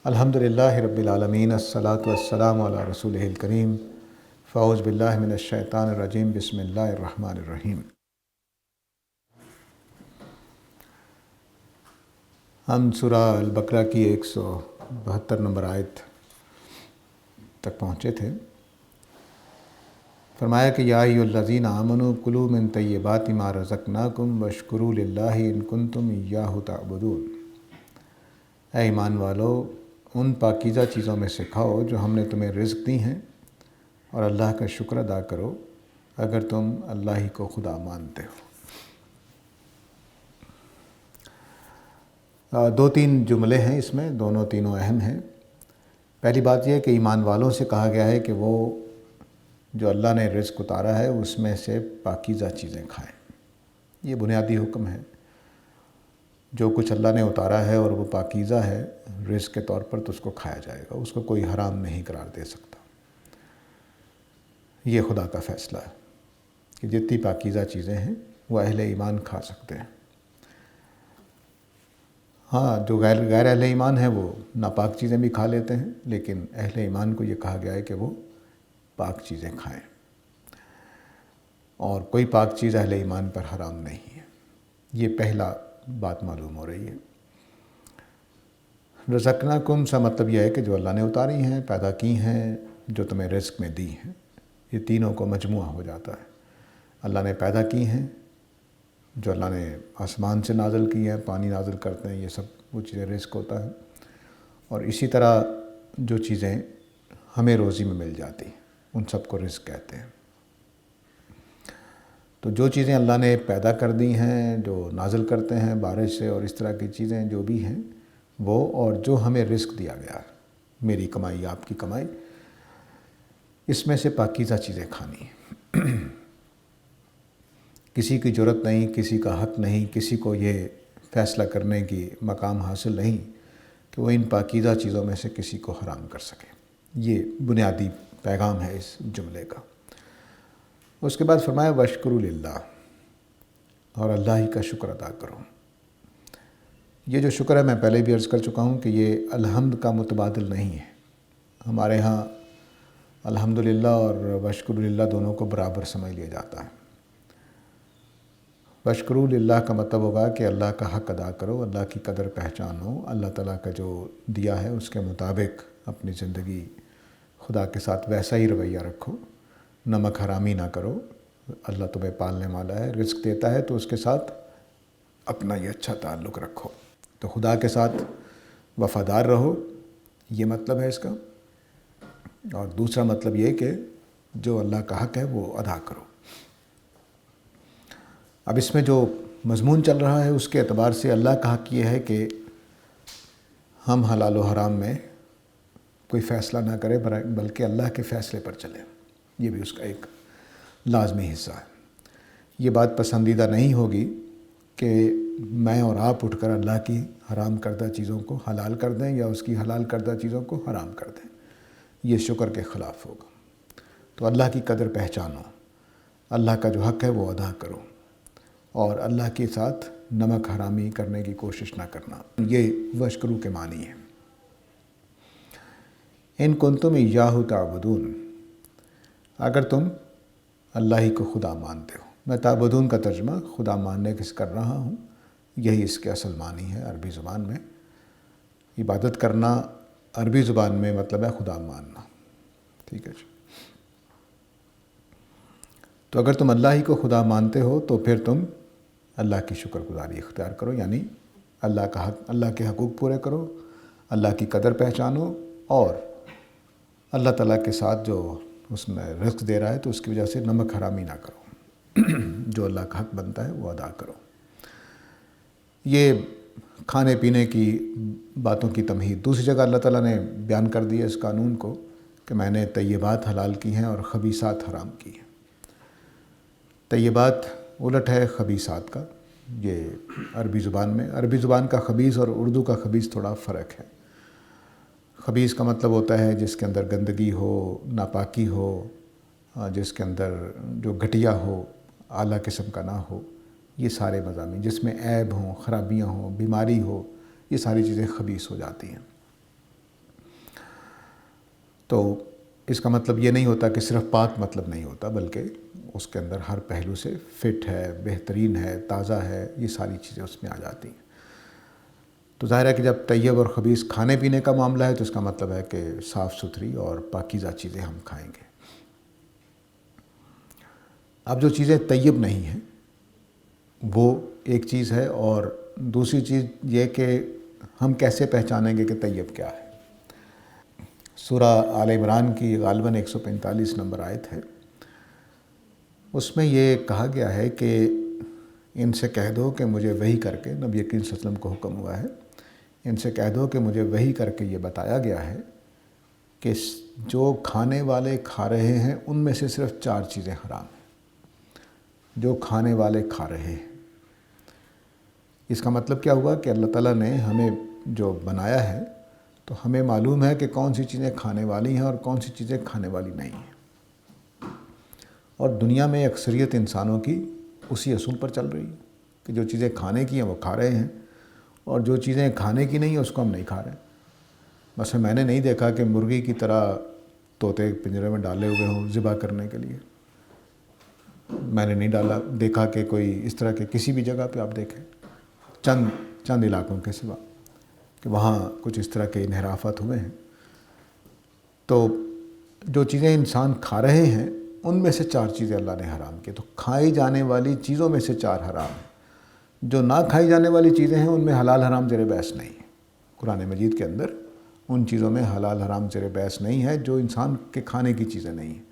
الحمدللہ رب العالمین، الصلاۃ والسلام علی رسولہ الکریم، فاعوذ باللہ من الشیطان الرجیم، بسم اللہ الرحمن الرحیم۔ ہم سورہ البقرہ کی 172 نمبر آیت تک پہنچے تھے۔ فرمایا کہ یا ایھا الذین آمنوا کلوا من طیبات ما رزقناکم واشکروا للہ ان کنتم ایاہ تعبدون۔ اے ایمان والو، ان پاکیزہ چیزوں میں سے کھاؤ جو ہم نے تمہیں رزق دی ہیں، اور اللہ کا شکر ادا کرو اگر تم اللہ ہی کو خدا مانتے ہو۔ دو تین جملے ہیں اس میں، تینوں اہم ہیں۔ پہلی بات یہ ہے کہ ایمان والوں سے کہا گیا ہے کہ وہ جو اللہ نے رزق اتارا ہے اس میں سے پاکیزہ چیزیں کھائیں۔ یہ بنیادی حکم ہے۔ جو کچھ اللہ نے اتارا ہے اور وہ پاکیزہ ہے رزق کے طور پر، تو اس کو کھایا جائے گا، اس کو کوئی حرام نہیں قرار دے سکتا۔ یہ خدا کا فیصلہ ہے کہ جتنی پاکیزہ چیزیں ہیں وہ اہل ایمان کھا سکتے ہیں۔ ہاں، جو غیر اہل ایمان ہیں وہ ناپاک چیزیں بھی کھا لیتے ہیں، لیکن اہل ایمان کو یہ کہا گیا ہے کہ وہ پاک چیزیں کھائیں، اور کوئی پاک چیز اہل ایمان پر حرام نہیں ہے۔ یہ پہلا بات معلوم ہو رہی ہے۔ رزقناکم سے مطلب یہ ہے کہ جو اللہ نے اتاری ہیں، پیدا کی ہیں، جو تمہیں رزق میں دی ہیں، یہ تینوں کو مجموعہ ہو جاتا ہے۔ اللہ نے پیدا کی ہیں، جو اللہ نے آسمان سے نازل کی ہیں، پانی نازل کرتے ہیں، یہ سب وہ چیزیں رزق ہوتا ہے۔ اور اسی طرح جو چیزیں ہمیں روزی میں مل جاتی ہیں ان سب کو رزق کہتے ہیں۔ تو جو چیزیں اللہ نے پیدا کر دی ہیں، جو نازل کرتے ہیں بارش سے، اور اس طرح کی چیزیں جو بھی ہیں وہ، اور جو ہمیں رزق دیا گیا ہے، میری کمائی، آپ کی کمائی، اس میں سے پاکیزہ چیزیں کھانی ہیں۔ کسی کی جرات نہیں، کسی کا حق نہیں، کسی کو یہ فیصلہ کرنے کی مقام حاصل نہیں کہ وہ ان پاکیزہ چیزوں میں سے کسی کو حرام کر سکے۔ یہ بنیادی پیغام ہے اس جملے کا۔ اس کے بعد فرمایا واشکروا للہ، اور اللہ ہی کا شکر ادا کرو۔ یہ جو شکر ہے، میں پہلے بھی عرض کر چکا ہوں کہ یہ الحمد کا متبادل نہیں ہے۔ ہمارے ہاں الحمدللہ اور واشکروا للہ دونوں کو برابر سمجھ لیا جاتا ہے۔ واشکروا للہ کا مطلب ہوگا کہ اللہ کا حق ادا کرو، اللہ کی قدر پہچانو، اللہ تعالیٰ کا جو دیا ہے اس کے مطابق اپنی زندگی خدا کے ساتھ ویسا ہی رویہ رکھو، نمک حرامی نہ کرو۔ اللہ تمہیں پالنے والا ہے، رزق دیتا ہے، تو اس کے ساتھ اپنا یہ اچھا تعلق رکھو۔ تو خدا کے ساتھ وفادار رہو، یہ مطلب ہے اس کا۔ اور دوسرا مطلب یہ کہ جو اللہ کا حق ہے وہ ادا کرو۔ اب اس میں جو مضمون چل رہا ہے اس کے اعتبار سے اللہ کا حق یہ ہے کہ ہم حلال و حرام میں کوئی فیصلہ نہ کریں، بلکہ اللہ کے فیصلے پر چلیں۔ یہ بھی اس کا ایک لازمی حصہ ہے۔ یہ بات پسندیدہ نہیں ہوگی کہ میں اور آپ اٹھ کر اللہ کی حرام کردہ چیزوں کو حلال کر دیں یا اس کی حلال کردہ چیزوں کو حرام کر دیں۔ یہ شکر کے خلاف ہوگا۔ تو اللہ کی قدر پہچانو، اللہ کا جو حق ہے وہ ادا کرو، اور اللہ کے ساتھ نمک حرامی کرنے کی کوشش نہ کرنا۔ یہ واشکروا کے معنی ہے۔ ان کنتم ایاہ تعبدون، اگر تم اللہ ہی کو خدا مانتے ہو۔ میں تعبدون کا ترجمہ خدا ماننے کے کر رہا ہوں، یہی اس کے اصل معنی ہے عربی زبان میں۔ عبادت کرنا عربی زبان میں مطلب ہے خدا ماننا، ٹھیک ہے جی۔ تو اگر تم اللہ ہی کو خدا مانتے ہو تو پھر تم اللہ کی شکر گزاری اختیار کرو، یعنی اللہ کے حقوق پورے کرو، اللہ کی قدر پہچانو، اور اللہ تعالیٰ کے ساتھ جو اس میں رزق دے رہا ہے تو اس کی وجہ سے نمک حرامی نہ کرو، جو اللہ کا حق بنتا ہے وہ ادا کرو۔ یہ کھانے پینے کی باتوں کی تمہید۔ دوسری جگہ اللہ تعالیٰ نے بیان کر دیا اس قانون کو کہ میں نے طیبات حلال کی ہیں اور خبیثات حرام کی ہیں۔ طیبات الٹ ہے خبیثات کا، یہ عربی زبان کا خبیث اور اردو کا خبیث تھوڑا فرق ہے۔ خبیث کا مطلب ہوتا ہے جس کے اندر گندگی ہو، ناپاکی ہو، جس کے اندر جو گھٹیا ہو، اعلیٰ قسم کا نہ ہو، یہ سارے مضامین جس میں عیب ہوں، خرابیاں ہوں، بیماری ہو، یہ ساری چیزیں خبیث ہو جاتی ہیں۔ تو اس کا مطلب یہ نہیں ہوتا کہ صرف پاک مطلب نہیں ہوتا، بلکہ اس کے اندر ہر پہلو سے فٹ ہے، بہترین ہے، تازہ ہے، یہ ساری چیزیں اس میں آ جاتی ہیں۔ تو ظاہر ہے کہ جب طیب اور خبیث کھانے پینے کا معاملہ ہے تو اس کا مطلب ہے کہ صاف ستھری اور پاکیزہ چیزیں ہم کھائیں گے۔ اب جو چیزیں طیب نہیں ہیں وہ ایک چیز ہے، اور دوسری چیز یہ کہ ہم کیسے پہچانیں گے کہ طیب کیا ہے۔ سورہ آل عمران کی غالباً 145 نمبر آیت ہے، اس میں یہ کہا گیا ہے کہ ان سے کہہ دو کہ مجھے وحی کر کے، نبی کریم صلی اللہ علیہ وسلم کو حکم ہوا ہے، ان سے کہہ دو کہ مجھے وحی کر کے یہ بتایا گیا ہے کہ جو کھانے والے کھا رہے ہیں ان میں سے صرف 4 چیزیں حرام ہیں۔ جو کھانے والے کھا رہے ہیں، اس کا مطلب کیا ہوا کہ اللہ تعالیٰ نے ہمیں جو بنایا ہے تو ہمیں معلوم ہے کہ کون سی چیزیں کھانے والی ہیں اور کون سی چیزیں کھانے والی نہیں ہیں، اور دنیا میں اکثریت انسانوں کی اسی اصول پر چل رہی ہے کہ جو چیزیں کھانے کی ہیں وہ کھا رہے ہیں، اور جو چیزیں کھانے کی نہیں ہیں اس کو ہم نہیں کھا رہے۔ بس میں نے نہیں دیکھا کہ مرغی کی طرح طوطے پنجرے میں ڈالے ہوئے ہوں ذبح کرنے کے لیے، میں نے نہیں دیکھا کہ کوئی اس طرح کے کسی بھی جگہ پہ آپ دیکھیں، چند علاقوں کے سوا، کہ وہاں کچھ اس طرح کے انحرافات ہوئے ہیں۔ تو جو چیزیں انسان کھا رہے ہیں ان میں سے 4 چیزیں اللہ نے حرام کی، تو کھائی جانے والی چیزوں میں سے 4 حرام ہیں۔ جو نہ کھائی جانے والی چیزیں ہیں ان میں حلال حرام زیر بحث نہیں ہے۔ قرآن مجید کے اندر ان چیزوں میں حلال حرام زیر بحث نہیں ہے جو انسان کے کھانے کی چیزیں نہیں ہیں۔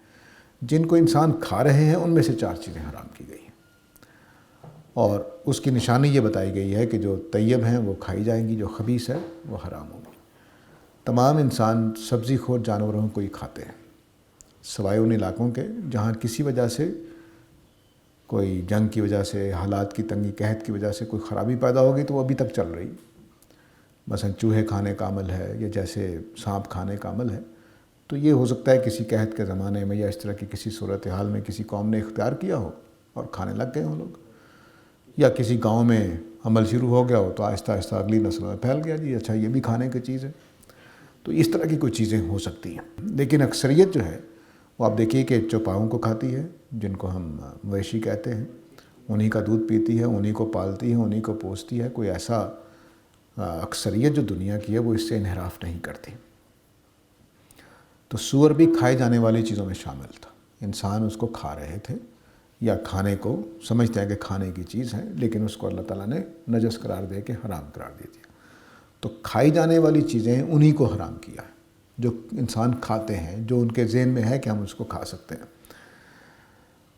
جن کو انسان کھا رہے ہیں ان میں سے 4 چیزیں حرام کی گئی ہیں، اور اس کی نشانی یہ بتائی گئی ہے کہ جو طیب ہیں وہ کھائی جائیں گی، جو خبیث ہے وہ حرام ہوگی۔ تمام انسان سبزی خور جانوروں کو ہی کھاتے ہیں، سوائے ان علاقوں کے جہاں کسی وجہ سے، کوئی جنگ کی وجہ سے، حالات کی تنگی قحط کی وجہ سے کوئی خرابی پیدا ہوگی تو وہ ابھی تک چل رہی، مثلا چوہے کھانے کا عمل ہے یا جیسے سانپ کھانے کا عمل ہے، تو یہ ہو سکتا ہے کسی قحط کے زمانے میں یا اس طرح کی کسی صورتحال میں کسی قوم نے اختیار کیا ہو اور کھانے لگ گئے ہوں لوگ، یا کسی گاؤں میں عمل شروع ہو گیا ہو تو آہستہ آہستہ اگلی نسلوں میں پھیل گیا، جی اچھا یہ بھی کھانے کی چیز ہے، تو اس طرح کی کوئی چیزیں ہو سکتی ہیں۔ لیکن اکثریت جو ہے وہ آپ دیکھیے کہ چوپاؤں کو کھاتی ہے، جن کو ہم مویشی کہتے ہیں، انہی کا دودھ پیتی ہے، انہی کو پالتی ہے، انہی کو پوستی ہے۔ کوئی ایسا اکثریت جو دنیا کی ہے وہ اس سے انحراف نہیں کرتی۔ تو سور بھی کھائے جانے والی چیزوں میں شامل تھا، انسان اس کو کھا رہے تھے یا کھانے کو سمجھتے ہیں کہ کھانے کی چیز ہے، لیکن اس کو اللہ تعالیٰ نے نجس قرار دے کے حرام قرار دے دیا۔ تو کھائی جانے والی چیزیں انہی کو حرام کیا ہے جو انسان کھاتے ہیں، جو ان کے ذہن میں ہے کہ ہم اس کو کھا سکتے ہیں۔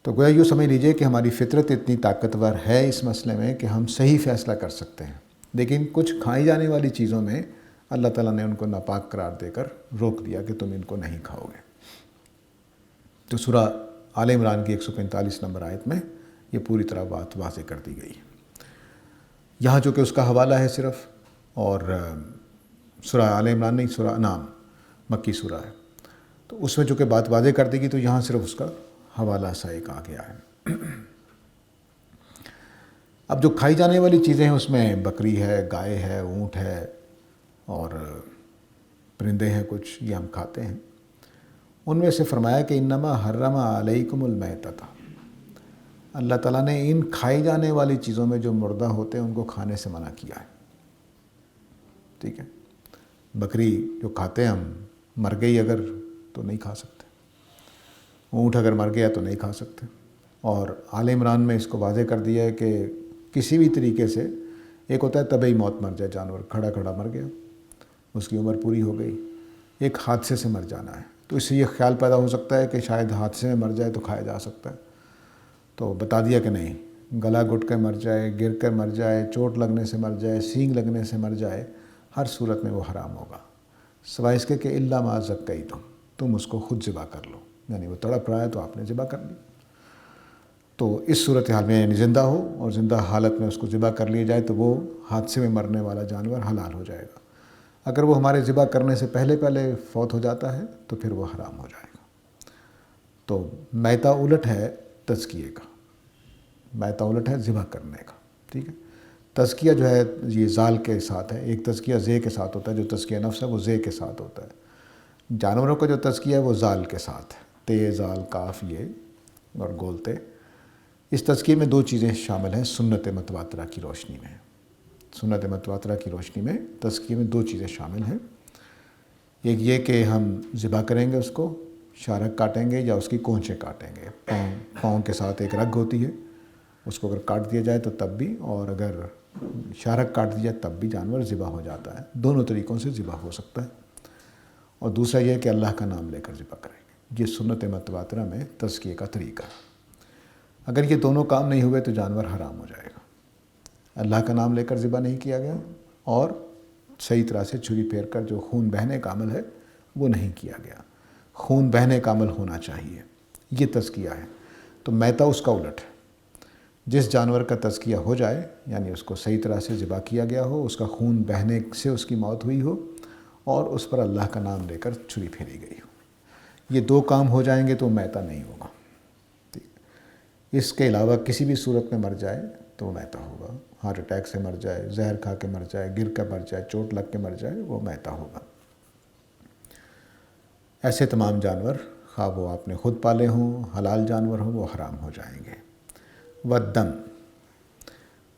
تو گویا یوں سمجھ لیجئے کہ ہماری فطرت اتنی طاقتور ہے اس مسئلے میں کہ ہم صحیح فیصلہ کر سکتے ہیں، لیکن کچھ کھائی جانے والی چیزوں میں اللہ تعالیٰ نے ان کو ناپاک قرار دے کر روک دیا کہ تم ان کو نہیں کھاؤ گے۔ تو سورہ آل عمران کی 145 نمبر آیت میں یہ پوری طرح بات واضح کر دی گئی ہے۔ یہاں چونکہ اس کا حوالہ ہے صرف، اور سورہ آل عمران نہیں، سورہ انعام مکی سورہ ہے، تو اس میں چونکہ بات واضح کر دی گئی تو یہاں صرف اس کا حوالہ سا ایک آ گیا ہے۔ اب جو کھائی جانے والی چیزیں ہیں اس میں بکری ہے، گائے ہے، اونٹ ہے اور پرندے ہیں کچھ، یہ ہم کھاتے ہیں۔ ان میں سے فرمایا کہ انما حرم علیکم المیتۃ، اللہ تعالیٰ نے ان کھائی جانے والی چیزوں میں جو مردہ ہوتے ہیں ان کو کھانے سے منع کیا ہے۔ ٹھیک ہے، بکری جو کھاتے ہیں ہم، مر گئی اگر تو نہیں کھا سکتے، اونٹ اگر مر گیا تو نہیں کھا سکتے، اور آل عمران میں اس کو واضح کر دیا ہے کہ کسی بھی طریقے سے، ایک ہوتا ہے طبعی موت، مر جائے جانور، کھڑا کھڑا مر گیا، اس کی عمر پوری ہو گئی، ایک حادثے سے مر جانا ہے، تو اس سے یہ خیال پیدا ہو سکتا ہے کہ شاید حادثے میں مر جائے تو کھایا جا سکتا ہے، تو بتا دیا کہ نہیں، گلا گھٹ کر مر جائے، گر کر مر جائے، چوٹ لگنے سے مر جائے، سینگ لگنے سے مر جائے، ہر صورت میں وہ حرام ہوگا، سوائے اس کے کہ الا ما ذکیتم، تم اس کو خود ذبح کر لو، یعنی وہ تڑپ رہا ہے تو آپ نے ذبح کر لی۔ تو اس صورتحال میں یعنی زندہ ہو اور زندہ حالت میں اس کو ذبح کر لیا جائے تو وہ حادثے میں مرنے والا جانور حلال ہو جائے گا۔ اگر وہ ہمارے ذبح کرنے سے پہلے فوت ہو جاتا ہے تو پھر وہ حرام ہو جائے گا۔ تو میتہ الٹ ہے تزکیے کا، میتہ الٹ ہے ذبح کرنے کا، ٹھیک ہے۔ تزکیہ جو ہے یہ زال کے ساتھ ہے، ایک تزکیہ زے کے ساتھ ہوتا ہے، جو تزکیہ نفس ہے وہ زے کے ساتھ ہوتا ہے۔ جانوروں کا جو تزکیہ ہے وہ زال کے ساتھ ہے، تے زال کاف یہ اور گولتے۔ اس تزکیے میں دو چیزیں شامل ہیں سنت متواترہ کی روشنی میں۔ سنت متواترہ کی روشنی میں تزکیے میں دو چیزیں شامل ہیں، ایک یہ کہ ہم ذبح کریں گے اس کو، شارک کاٹیں گے یا اس کی کونچیں کاٹیں گے، پاؤں کے ساتھ ایک رگ ہوتی ہے، اس کو اگر کاٹ دیا جائے تو تب بھی، اور اگر شارک کاٹ دیا جائے تب بھی جانور ذبح ہو جاتا ہے۔ دونوں طریقوں سے ذبح ہو سکتا ہے۔ اور دوسرا یہ کہ اللہ کا نام لے کر ذبح کریں گے، یہ سنت متواترہ میں تزکیے کا طریقہ ہے۔ اگر یہ دونوں کام نہیں ہوئے تو جانور حرام ہو جائے گا۔ اللہ کا نام لے کر ذبح نہیں کیا گیا اور صحیح طرح سے چھری پھیر کر جو خون بہنے کا عمل ہے وہ نہیں کیا گیا۔ خون بہنے کا عمل ہونا چاہیے، یہ تزکیہ ہے۔ تو میتہ اس کا الٹ ہے، جس جانور کا تزکیہ ہو جائے، یعنی اس کو صحیح طرح سے ذبح کیا گیا ہو، اس کا خون بہنے سے اس کی موت ہوئی ہو اور اس پر اللہ کا نام لے کر چھری پھیری گئی ہو، یہ دو کام ہو جائیں گے تو میتہ نہیں ہوگا۔ اس کے علاوہ کسی بھی صورت میں مر جائے تو وہ میتہ ہوگا۔ ہارٹ اٹیک سے مر جائے، زہر کھا کے مر جائے، گر کر مر جائے، چوٹ لگ کے مر جائے، وہ میتہ ہوگا۔ ایسے تمام جانور، خواہ وہ آپ نے خود پالے ہوں، حلال جانور ہوں، وہ حرام ہو جائیں گے۔ والدم،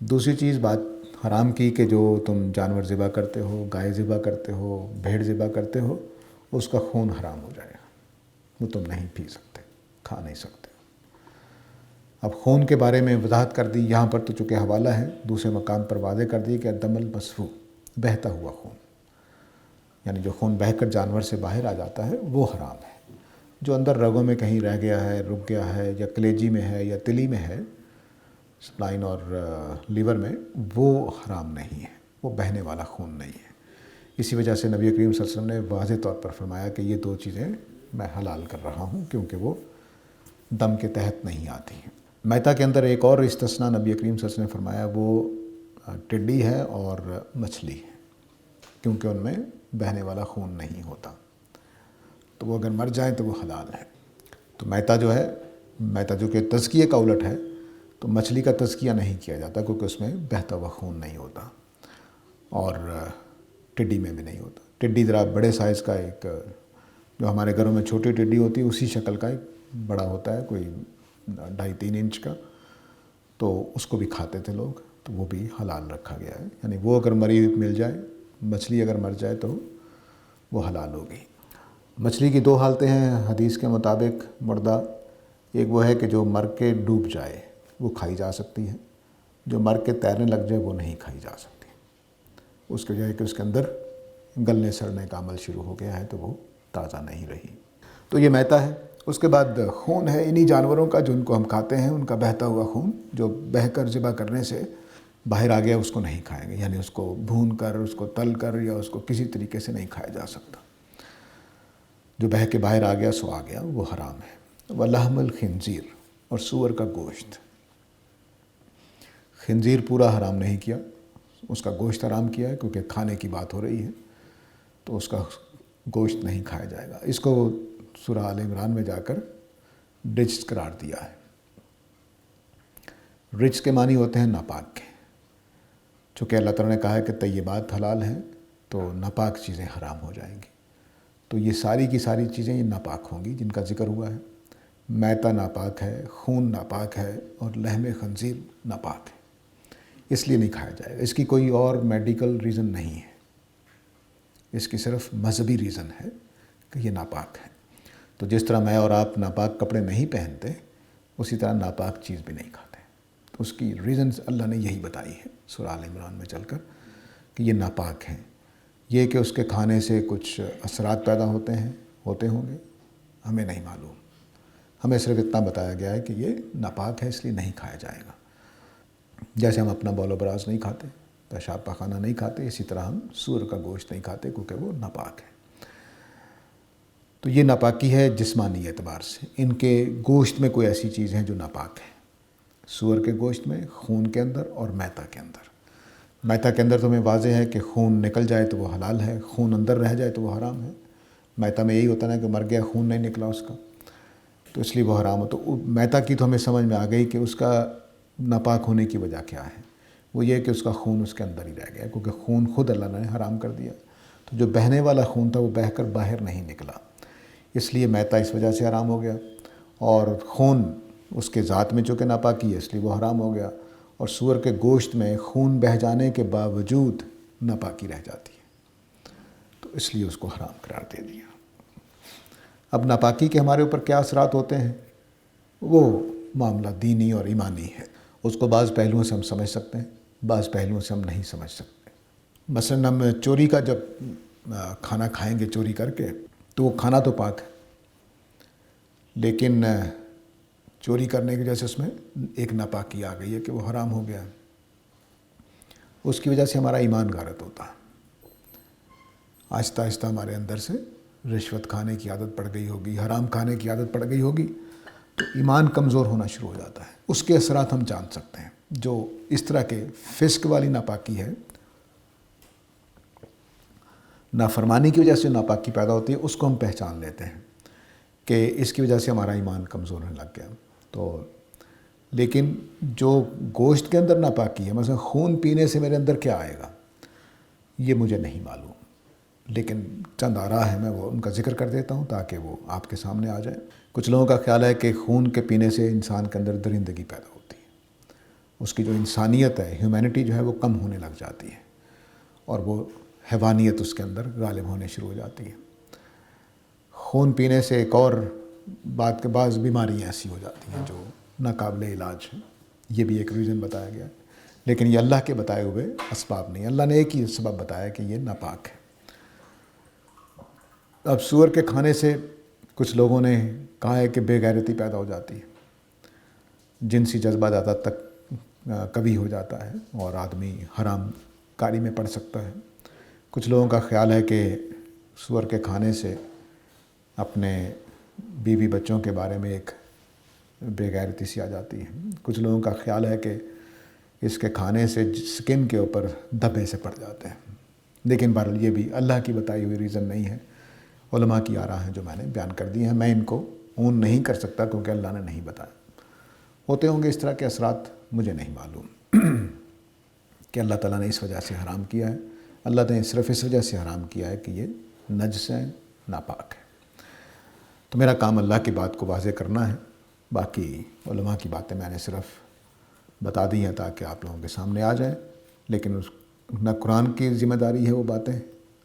دوسری چیز بات حرام کی کہ جو تم جانور ذبح کرتے ہو، گائے ذبح کرتے ہو، بھیڑ ذبح کرتے ہو، اس کا خون حرام ہو جائے گا، وہ تم نہیں پی سکتے، کھا نہیں سکتے۔ اب خون کے بارے میں وضاحت کر دی، یہاں پر تو چونکہ حوالہ ہے، دوسرے مقام پر واضح کر دی کہ الدم المسفوح، بہتا ہوا خون، یعنی جو خون بہہ کر جانور سے باہر آ جاتا ہے وہ حرام ہے۔ جو اندر رگوں میں کہیں رہ گیا ہے، رک گیا ہے، یا کلیجی میں ہے یا تلی میں ہے، سپلائن اور لیور میں، وہ حرام نہیں ہے، وہ بہنے والا خون نہیں ہے۔ اسی وجہ سے نبی کریم صلی اللہ علیہ وسلم نے واضح طور پر فرمایا کہ یہ دو چیزیں میں حلال کر رہا ہوں کیونکہ وہ دم کے تحت نہیں آتی ہیں۔ میتہ کے اندر ایک اور استثناء نبی کریم صلی اللہ علیہ وسلم نے فرمایا، وہ ٹڈی ہے اور مچھلی ہے، کیونکہ ان میں بہنے والا خون نہیں ہوتا، تو وہ اگر مر جائیں تو وہ حلال ہے۔ تو میتہ جو ہے، میتہ جو کہ تزکیے کا الٹ ہے، تو مچھلی کا تزکیہ نہیں کیا جاتا کیونکہ اس میں بہتا ہوا خون نہیں ہوتا، اور ٹڈی میں بھی نہیں ہوتا۔ ٹڈی ذرا بڑے سائز کا، ایک جو ہمارے گھروں میں چھوٹی ٹڈی ہوتی ہے اسی شکل کا ایک بڑا ہوتا ہے، کوئی 2.5-3 انچ کا، تو اس کو بھی کھاتے تھے لوگ، تو وہ بھی حلال رکھا گیا ہے۔ یعنی وہ اگر مری مل جائے، مچھلی اگر مر جائے تو وہ حلال ہوگی۔ مچھلی کی دو حالتیں ہیں حدیث کے مطابق مردہ، ایک وہ ہے کہ جو مر کے ڈوب جائے وہ کھائی جا سکتی ہے، جو مر کے تیرنے لگ جائے وہ نہیں کھائی جا سکتی، اس کی وجہ ہے کہ اس کے اندر گلنے سڑنے کا عمل شروع ہو گیا ہے تو وہ تازہ نہیں رہی۔ تو یہ میتہ ہے۔ اس کے بعد خون ہے انہی جانوروں کا جن کو ہم کھاتے ہیں، ان کا بہتا ہوا خون جو بہہ کر ذبح کرنے سے باہر آ گیا، اس کو نہیں کھائیں گے، یعنی اس کو بھون کر، اس کو تل کر، یا اس کو کسی طریقے سے نہیں کھایا جا سکتا۔ جو بہہ کے باہر آ گیا سو آ گیا، وہ حرام ہے۔ وَلَحْمُ الْخِنزِيرِ، اور سور کا گوشت۔ خنزیر پورا حرام نہیں کیا، اس کا گوشت حرام کیا ہے کیونکہ کھانے کی بات ہو رہی ہے، تو اس کا گوشت نہیں کھایا جائے گا۔ اس کو سورہ آل عمران میں جا کر رجس قرار دیا ہے۔ رجس کے معنی ہوتے ہیں ناپاک کے، چونکہ اللہ تعالیٰ نے کہا ہے کہ طیبات حلال ہیں تو ناپاک چیزیں حرام ہو جائیں گی، تو یہ ساری کی ساری چیزیں یہ ناپاک ہوں گی جن کا ذکر ہوا ہے۔ میتہ ناپاک ہے، خون ناپاک ہے، اور لحم خنزیر ناپاک ہے، اس لیے نہیں کھایا جائے گا۔ اس کی کوئی اور میڈیکل ریزن نہیں ہے، اس کی صرف مذہبی ریزن ہے کہ یہ ناپاک ہے۔ تو جس طرح میں اور آپ ناپاک کپڑے نہیں پہنتے، اسی طرح ناپاک چیز بھی نہیں کھاتے، تو اس کی ریزنز اللہ نے یہی بتائی ہے سورہ آل عمران میں چل کر کہ یہ ناپاک ہیں۔ یہ کہ اس کے کھانے سے کچھ اثرات پیدا ہوتے ہوں گے، ہمیں نہیں معلوم، ہمیں صرف اتنا بتایا گیا ہے کہ یہ ناپاک ہے، اس لیے نہیں کھایا جائے گا۔ جیسے ہم اپنا بول و براز نہیں کھاتے، پیشاب پاخانہ نہیں کھاتے، اسی طرح ہم سور کا گوشت نہیں کھاتے کیونکہ وہ ناپاک ہے۔ تو یہ ناپاکی ہے جسمانی اعتبار سے، ان کے گوشت میں کوئی ایسی چیز ہیں جو ناپاک ہے، سور کے گوشت میں، خون کے اندر اور میتہ کے اندر۔ میتہ کے اندر تو ہمیں واضح ہے کہ خون نکل جائے تو وہ حلال ہے، خون اندر رہ جائے تو وہ حرام ہے۔ میتہ میں یہی ہوتا ہے کہ مر گیا، خون نہیں نکلا اس کا، تو اس لیے وہ حرام ہو۔ تو میتہ کی تو ہمیں سمجھ میں آ گئی کہ اس کا ناپاک ہونے کی وجہ کیا ہے، وہ یہ کہ اس کا خون اس کے اندر ہی رہ گیا، کیونکہ خون خود اللہ نے حرام کر دیا، تو جو بہنے والا خون تھا وہ بہہ کر باہر نہیں نکلا، اس لیے میتا اس وجہ سے حرام ہو گیا، اور خون اس کے ذات میں چونکہ ناپاکی ہے اس لیے وہ حرام ہو گیا، اور سور کے گوشت میں خون بہہ جانے کے باوجود ناپاکی رہ جاتی ہے، تو اس لیے اس کو حرام قرار دے دیا۔ اب ناپاکی کے ہمارے اوپر کیا اثرات ہوتے ہیں، وہ معاملہ دینی اور ایمانی ہے، اس کو بعض پہلوؤں سے ہم سمجھ سکتے ہیں، بعض پہلوؤں سے ہم نہیں سمجھ سکتے۔ مثلا ہم چوری کا جب کھانا کھائیں گے چوری کر کے تو وہ کھانا تو پاک ہے، لیکن چوری کرنے کی وجہ سے اس میں ایک ناپاکی آ گئی ہے کہ وہ حرام ہو گیا ہے، اس کی وجہ سے ہمارا ایمان غارت ہوتا ہے، آہستہ آہستہ ہمارے اندر سے رشوت کھانے کی عادت پڑ گئی ہوگی، حرام کھانے کی عادت پڑ گئی ہوگی، تو ایمان کمزور ہونا شروع ہو جاتا ہے۔ اس کے اثرات ہم جان سکتے ہیں، جو اس طرح کے فسق والی ناپاکی ہے، نافرمانی کی وجہ سے ناپاکی پیدا ہوتی ہے، اس کو ہم پہچان لیتے ہیں کہ اس کی وجہ سے ہمارا ایمان کمزور ہونے لگ گیا۔ تو لیکن جو گوشت کے اندر ناپاکی ہے، مثلا خون پینے سے میرے اندر کیا آئے گا یہ مجھے نہیں معلوم، لیکن چند آراء ہیں، میں وہ ان کا ذکر کر دیتا ہوں تاکہ وہ آپ کے سامنے آ جائے۔ کچھ لوگوں کا خیال ہے کہ خون کے پینے سے انسان کے اندر درندگی پیدا ہوتی ہے، اس کی جو انسانیت ہے، ہیومینٹی جو ہے وہ کم ہونے لگ جاتی ہے، اور وہ حیوانیت اس کے اندر غالب ہونے شروع ہو جاتی ہے۔ خون پینے سے ایک اور بات کے بعض بیماریاں ایسی ہو جاتی ہیں جو ناقابل علاج ہیں، یہ بھی ایک ریزن بتایا گیا ہے، لیکن یہ اللہ کے بتائے ہوئے اسباب نہیں، اللہ نے ایک ہی سبب بتایا کہ یہ ناپاک ہے۔ اب سور کے کھانے سے کچھ لوگوں نے کہا ہے کہ بے غیرتی پیدا ہو جاتی ہے، جنسی جذبہ زیادہ تک قوی ہو جاتا ہے اور آدمی حرام کاری میں پڑ سکتا ہے۔ کچھ لوگوں کا خیال ہے کہ سور کے کھانے سے اپنے بیوی بچوں کے بارے میں ایک بے غیرتی سی آ جاتی ہے۔ کچھ لوگوں کا خیال ہے کہ اس کے کھانے سے سکن کے اوپر دھبے سے پڑ جاتے ہیں، لیکن بہرحال یہ بھی اللہ کی بتائی ہوئی ریزن نہیں ہے، علماء کی آراء ہیں جو میں نے بیان کر دی ہیں، میں ان کو اون نہیں کر سکتا کیونکہ اللہ نے نہیں بتایا۔ ہوتے ہوں گے اس طرح کے اثرات، مجھے نہیں معلوم کہ اللہ تعالیٰ نے اس وجہ سے حرام کیا ہے، اللہ نے صرف اس وجہ سے حرام کیا ہے کہ یہ نجس ہے، ناپاک ہے۔ تو میرا کام اللہ کی بات کو واضح کرنا ہے، باقی علماء کی باتیں میں نے صرف بتا دی ہیں تاکہ آپ لوگوں کے سامنے آ جائیں، لیکن نہ قرآن کی ذمہ داری ہے وہ باتیں،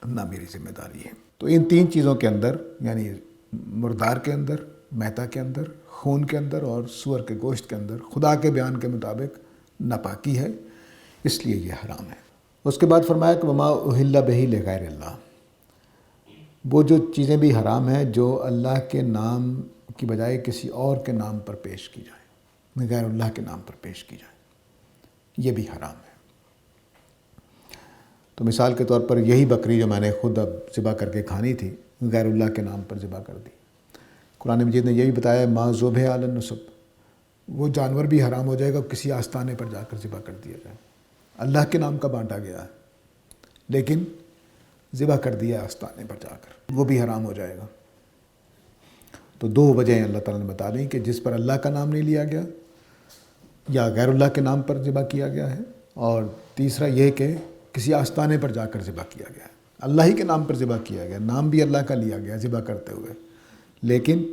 نہ میری ذمہ داری ہے۔ تو ان تین چیزوں کے اندر، یعنی مردار کے اندر، میتا کے اندر، خون کے اندر اور سور کے گوشت کے اندر خدا کے بیان کے مطابق ناپاکی ہے، اس لیے یہ حرام ہے۔ اس کے بعد فرمایا کہ وما اہل بہ لغیر اللہ، وہ جو چیزیں بھی حرام ہیں جو اللہ کے نام کی بجائے کسی اور کے نام پر پیش کی جائیں، غیر اللہ کے نام پر پیش کی جائیں، یہ بھی حرام ہے۔ تو مثال کے طور پر یہی بکری جو میں نے خود اب ذبح کر کے کھانی تھی، غیر اللہ کے نام پر ذبح کر دی۔ قرآن مجید نے یہ بھی بتایا ما ذبح علی النصب، وہ جانور بھی حرام ہو جائے گا کسی آستانے پر جا کر ذبح کر دیا جائے، اللہ کے نام کا بانٹا گیا ہے لیکن ذبح کر دیا آستانے پر جا کر، وہ بھی حرام ہو جائے گا۔ تو دو وجہیں اللہ تعالیٰ نے بتا دیں کہ جس پر اللہ کا نام نہیں لیا گیا یا غیر اللہ کے نام پر ذبح کیا گیا ہے، اور تیسرا یہ کہ کسی آستانے پر جا کر ذبح کیا گیا ہے، اللہ ہی کے نام پر ذبح کیا گیا، نام بھی اللہ کا لیا گیا ذبح کرتے ہوئے، لیکن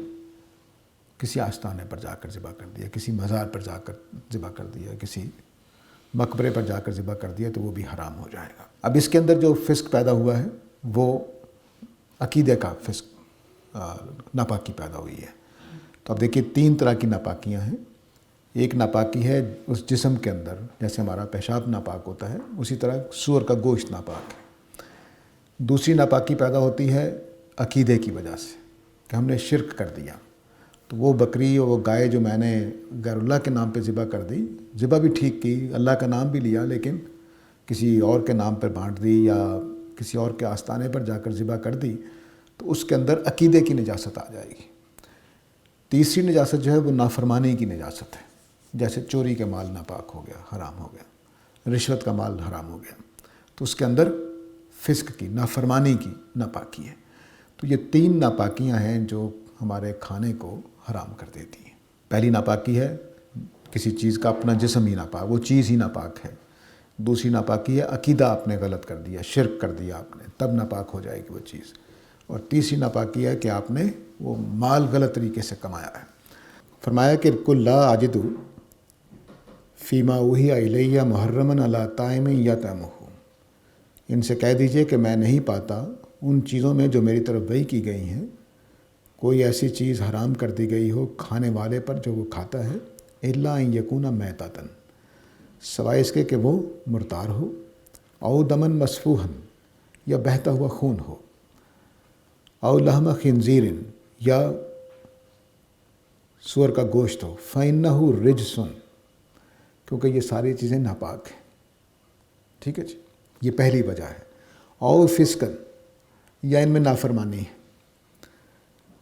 کسی آستانے پر جا کر ذبح کر دیا، کسی مزار پر جا کر ذبح کر دیا، کسی مقبرے پر جا کر ذبح کر دیا، تو وہ بھی حرام ہو جائے گا۔ اب اس کے اندر جو فسق پیدا ہوا ہے وہ عقیدے کا فسق، ناپاکی پیدا ہوئی ہے۔ تو اب دیکھیے تین طرح کی ناپاکیاں ہیں۔ ایک ناپاکی ہے اس جسم کے اندر، جیسے ہمارا پیشاب ناپاک ہوتا ہے اسی طرح سور کا گوشت ناپاک ہے۔ دوسری ناپاکی پیدا ہوتی ہے عقیدے کی وجہ سے کہ ہم نے شرک کر دیا، تو وہ بکری اور وہ گائے جو میں نے غیر اللہ کے نام پہ ذبح کر دی، ذبح بھی ٹھیک کی، اللہ کا نام بھی لیا، لیکن کسی اور کے نام پر بانٹ دی یا کسی اور کے آستانے پر جا کر ذبح کر دی، تو اس کے اندر عقیدے کی نجاست آ جائے گی۔ تیسری نجاست جو ہے وہ نافرمانی کی نجاست ہے، جیسے چوری کے مال ناپاک ہو گیا، حرام ہو گیا، رشوت کا مال حرام ہو گیا، تو اس کے اندر فسق کی، نافرمانی کی ناپاکی ہے۔ تو یہ تین ناپاکیاں ہیں جو ہمارے کھانے کو حرام کر دیتی ہیں۔ پہلی ناپاکی ہے کسی چیز کا اپنا جسم ہی ناپاک، وہ چیز ہی ناپاک ہے، دوسری ناپاکی ہے عقیدہ آپ نے غلط کر دیا، شرک کر دیا آپ نے، تب ناپاک ہو جائے گی وہ چیز۔ اور تیسری ناپاکی ہے کہ آپ نے وہ مال غلط طریقے سے کمایا ہے۔ فرمایا کہ قل لا اجد فیما اوحی الیہ محرما علی طاعم یطعمہ، ان سے کہہ دیجئے کہ میں نہیں پاتا ان چیزوں میں جو میری طرف وحی کی گئی ہیں کوئی ایسی چیز حرام کر دی گئی ہو کھانے والے پر جو وہ کھاتا ہے، الا ان یکون میتۃ، سوائے اس کے کہ وہ مردار ہو، او دمن مسفوحا، یا بہتا ہوا خون ہو، او لحم خنزیر، یا سور کا گوشت ہو، فإنہ رجس، کیونکہ یہ ساری چیزیں ناپاک ہیں۔ ٹھیک ہے جی، یہ پہلی وجہ ہے۔ او فسقن، یا ان میں نافرمانی ہے۔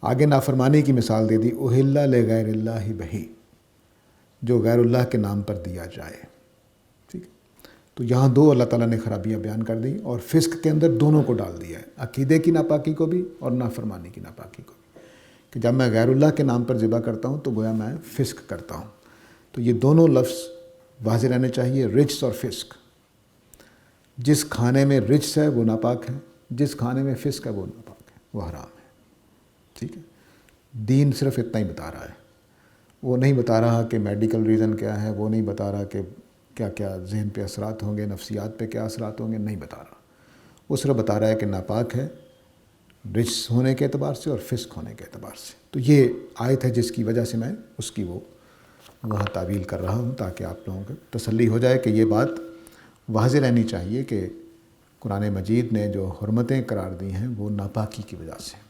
آگے نافرمانی کی مثال دے دی، اہل لغیر اللہ بہ، جو غیر اللہ کے نام پر دیا جائے۔ ٹھیک ہے، تو یہاں دو اللہ تعالیٰ نے خرابیاں بیان کر دی، اور فسق کے اندر دونوں کو ڈال دیا ہے، عقیدے کی ناپاکی کو بھی اور نافرمانی کی ناپاکی کو بھی، کہ جب میں غیر اللہ کے نام پر ذبح کرتا ہوں تو گویا میں فسق کرتا ہوں۔ تو یہ دونوں لفظ واضح رہنے چاہیے، رجس اور فسق۔ جس کھانے میں رجس ہے وہ ناپاک ہے، جس کھانے میں فسق ہے وہ ناپاک ہے، وہ حرام ہے۔ ٹھیک ہے، دین صرف اتنا ہی بتا رہا ہے، وہ نہیں بتا رہا کہ میڈیکل ریزن کیا ہے، وہ نہیں بتا رہا کہ کیا کیا ذہن پہ اثرات ہوں گے، نفسیات پہ کیا اثرات ہوں گے، نہیں بتا رہا۔ وہ صرف بتا رہا ہے کہ ناپاک ہے رجس ہونے کے اعتبار سے اور فسق ہونے کے اعتبار سے۔ تو یہ آیت ہے جس کی وجہ سے میں اس کی وہاں تعویل کر رہا ہوں، تاکہ آپ لوگوں کو تسلی ہو جائے کہ یہ بات واضح رہنی چاہیے کہ قرآن مجید نے جو حرمتیں قرار دی ہیں وہ ناپاکی کی وجہ سے،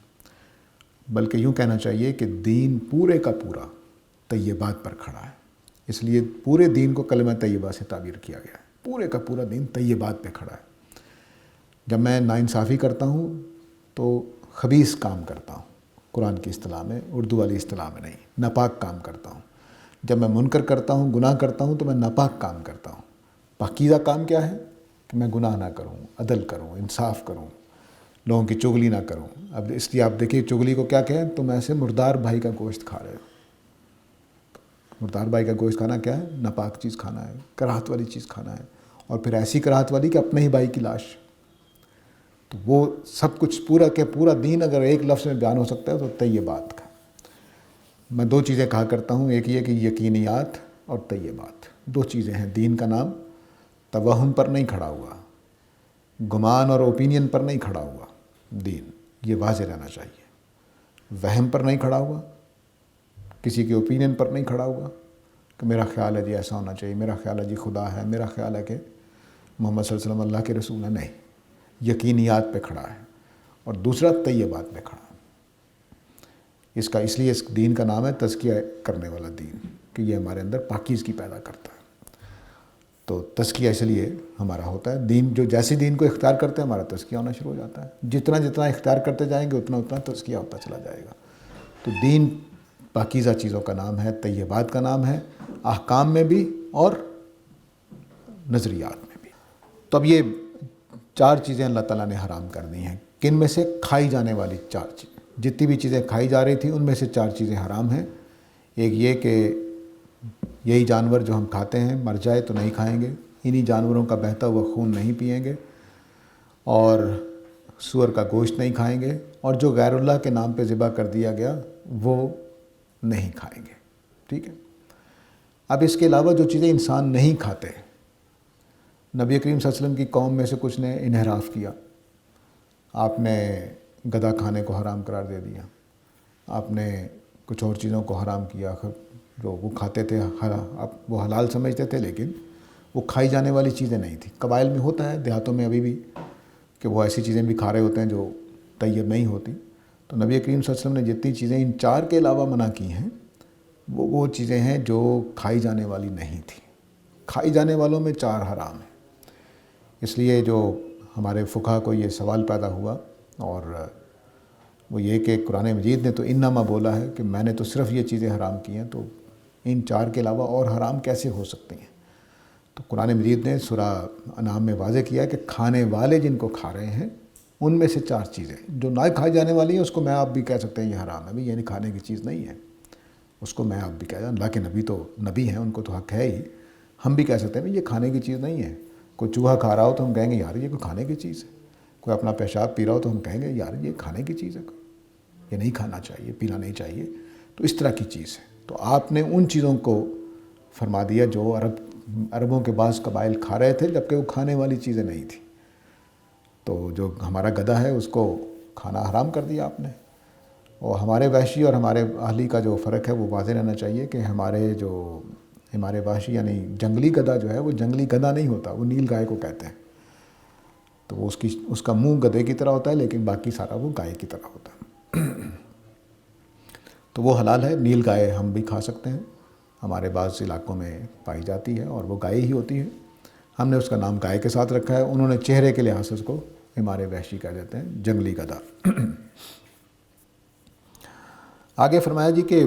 بلکہ یوں کہنا چاہیے کہ دین پورے کا پورا طیبات پر کھڑا ہے، اس لیے پورے دین کو کلمہ طیبہ سے تعبیر کیا گیا ہے۔ پورے کا پورا دین طیبات پہ کھڑا ہے۔ جب میں ناانصافی کرتا ہوں تو خبیث کام کرتا ہوں، قرآن کی اصطلاح میں، اردو والی اصطلاح میں نہیں، ناپاک کام کرتا ہوں۔ جب میں منکر کرتا ہوں، گناہ کرتا ہوں، تو میں ناپاک کام کرتا ہوں۔ پاکیزہ کام کیا ہے؟ کہ میں گناہ نہ کروں، عدل کروں، انصاف کروں، لوگوں کی چغلی نہ کروں۔ اب اس لیے آپ دیکھیے چغلی کو کیا کہیں، تم ایسے مردار بھائی کا گوشت کھا رہے ہو۔ مردار بھائی کا گوشت کھانا کیا ہے؟ ناپاک چیز کھانا ہے، کراہت والی چیز کھانا ہے، اور پھر ایسی کراہت والی کہ اپنے ہی بھائی کی لاش۔ تو وہ سب کچھ پورا کہ پورا دین اگر ایک لفظ میں بیان ہو سکتا ہے تو طیبات کا۔ میں دو چیزیں کہا کرتا ہوں، ایک یہ کہ یقینیات اور طیبات، دو چیزیں ہیں۔ دین کا نام توہم پر نہیں کھڑا ہوا، گمان اور اوپینین پر نہیں کھڑا ہوا، دین یہ واضح رہنا چاہیے۔ وہم پر نہیں کھڑا ہوا، کسی کے اوپینین پر نہیں کھڑا ہوا کہ میرا خیال ہے جی ایسا ہونا چاہیے، میرا خیال ہے جی خدا ہے، میرا خیال ہے کہ محمد صلی اللہ علیہ وسلم اللہ کے رسول ہے، نہیں، یقینیات پہ کھڑا ہے۔ اور دوسرا طیبات پہ کھڑا ہے۔ اس لیے اس دین کا نام ہے تزکیہ کرنے والا دین، کہ یہ ہمارے اندر پاکیزگی پیدا کرتا ہے۔ تو تزکیہ اس لیے ہمارا ہوتا ہے، دین جو جیسے دین کو اختیار کرتے ہیں ہمارا تزکیہ ہونا شروع ہو جاتا ہے، جتنا جتنا اختیار کرتے جائیں گے اتنا اتنا تزکیہ ہوتا چلا جائے گا۔ تو دین پاکیزہ چیزوں کا نام ہے، طیبات کا نام ہے، احکام میں بھی اور نظریات میں بھی۔ تو اب یہ چار چیزیں اللہ تعالیٰ نے حرام کر دی ہیں، کن میں سے؟ کھائی جانے والی چار چیزیں، جتنی بھی چیزیں کھائی جا رہی تھیں ان میں سے چار چیزیں حرام ہیں۔ ایک یہ کہ یہی جانور جو ہم کھاتے ہیں مر جائے تو نہیں کھائیں گے، انہی جانوروں کا بہتا ہوا خون نہیں پئیں گے، اور سور کا گوشت نہیں کھائیں گے، اور جو غیر اللہ کے نام پہ ذبح کر دیا گیا وہ نہیں کھائیں گے۔ ٹھیک ہے، اب اس کے علاوہ جو چیزیں انسان نہیں کھاتے، نبی کریم صلی اللہ علیہ وسلم کی قوم میں سے کچھ نے انحراف کیا، آپ نے گدھا کھانے کو حرام قرار دے دیا، آپ نے کچھ اور چیزوں کو حرام کیا جو وہ کھاتے تھے، وہ حلال سمجھتے تھے لیکن وہ کھائی جانے والی چیزیں نہیں تھیں۔ قبائل میں ہوتا ہے، دیہاتوں میں ابھی بھی، کہ وہ ایسی چیزیں بھی کھا رہے ہوتے ہیں جو طیب نہیں ہوتی۔ تو نبی کریم صلی اللہ علیہ وسلم نے جتنی چیزیں ان چار کے علاوہ منع کی ہیں وہ چیزیں ہیں جو کھائی جانے والی نہیں تھیں۔ کھائی جانے والوں میں چار حرام ہیں۔ اس لیے جو ہمارے فقہا کو یہ سوال پیدا ہوا، اور وہ یہ کہ قرآن مجید نے تو انما بولا ہے کہ میں نے تو صرف یہ چیزیں حرام کی ہیں، تو ان چار کے علاوہ اور حرام کیسے ہو سکتی ہیں؟ تو قرآن مجید نے سورہ انعام میں واضح کیا کہ کھانے والے جن کو کھا رہے ہیں ان میں سے چار چیزیں، جو نہ کھائی جانے والی ہیں اس کو میں آپ بھی کہہ سکتے ہیں یہ حرام ہے، بھی یعنی کھانے کی چیز نہیں ہے، اس کو میں آپ بھی کہہ، اللہ کے نبی تو نبی ہیں، ان کو تو حق ہے ہی، ہم بھی کہہ سکتے ہیں بھی یہ کھانے کی چیز نہیں ہے۔ کوئی چوہا کھا رہا ہو تو ہم کہیں گے یار یہ کوئی کھانے کی چیز ہے، کوئی اپنا پیشاب پی رہا ہو تو ہم کہیں گے یار یہ کھانے کی چیز ہے، یہ نہیں کھانا چاہیے، پینا نہیں چاہیے، تو اس طرح کی چیز ہے۔ تو آپ نے ان چیزوں کو فرما دیا جو عربوں کے بعض قبائل کھا رہے تھے، جبکہ وہ کھانے والی چیزیں نہیں تھیں۔ تو جو ہمارا گدھا ہے اس کو کھانا حرام کر دیا آپ نے۔ اور ہمارے وحشی اور ہمارے اہلی کا جو فرق ہے وہ واضح رہنا چاہیے کہ ہمارے وحشی یعنی جنگلی گدھا جو ہے وہ جنگلی گدھا نہیں ہوتا، وہ نیل گائے کو کہتے ہیں۔ تو وہ اس کا منہ گدھے کی طرح ہوتا ہے، لیکن باقی سارا وہ گائے کی طرح ہوتا ہے۔ تو وہ حلال ہے، نیل گائے ہم بھی کھا سکتے ہیں، ہمارے بعض علاقوں میں پائی جاتی ہے اور وہ گائے ہی ہوتی ہے۔ ہم نے اس کا نام گائے کے ساتھ رکھا ہے، انہوں نے چہرے کے لحاظ سے اس کو ہمارے وحشی کہہ دیتے ہیں، جنگلی گدھا۔ آگے فرمایا جی کہ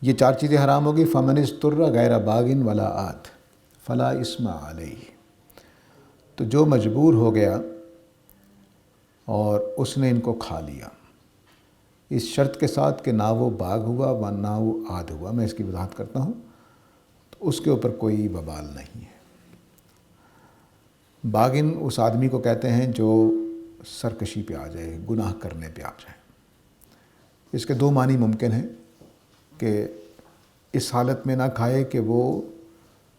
یہ 4 چیزیں حرام ہوگی، فمن اضطر غیر باغ ولا عاد فلا اثم علیہ۔ تو جو مجبور ہو گیا اور اس نے ان کو کھا لیا، اس شرط کے ساتھ کہ نہ وہ باغ ہوا و نہ وہ عاد ہوا، میں اس کی وضاحت کرتا ہوں، تو اس کے اوپر کوئی وبال نہیں ہے۔ باغن اس آدمی کو کہتے ہیں جو سرکشی پہ آ جائے، گناہ کرنے پہ آ جائے۔ اس کے 2 معنی ممکن ہیں کہ اس حالت میں نہ کھائے کہ وہ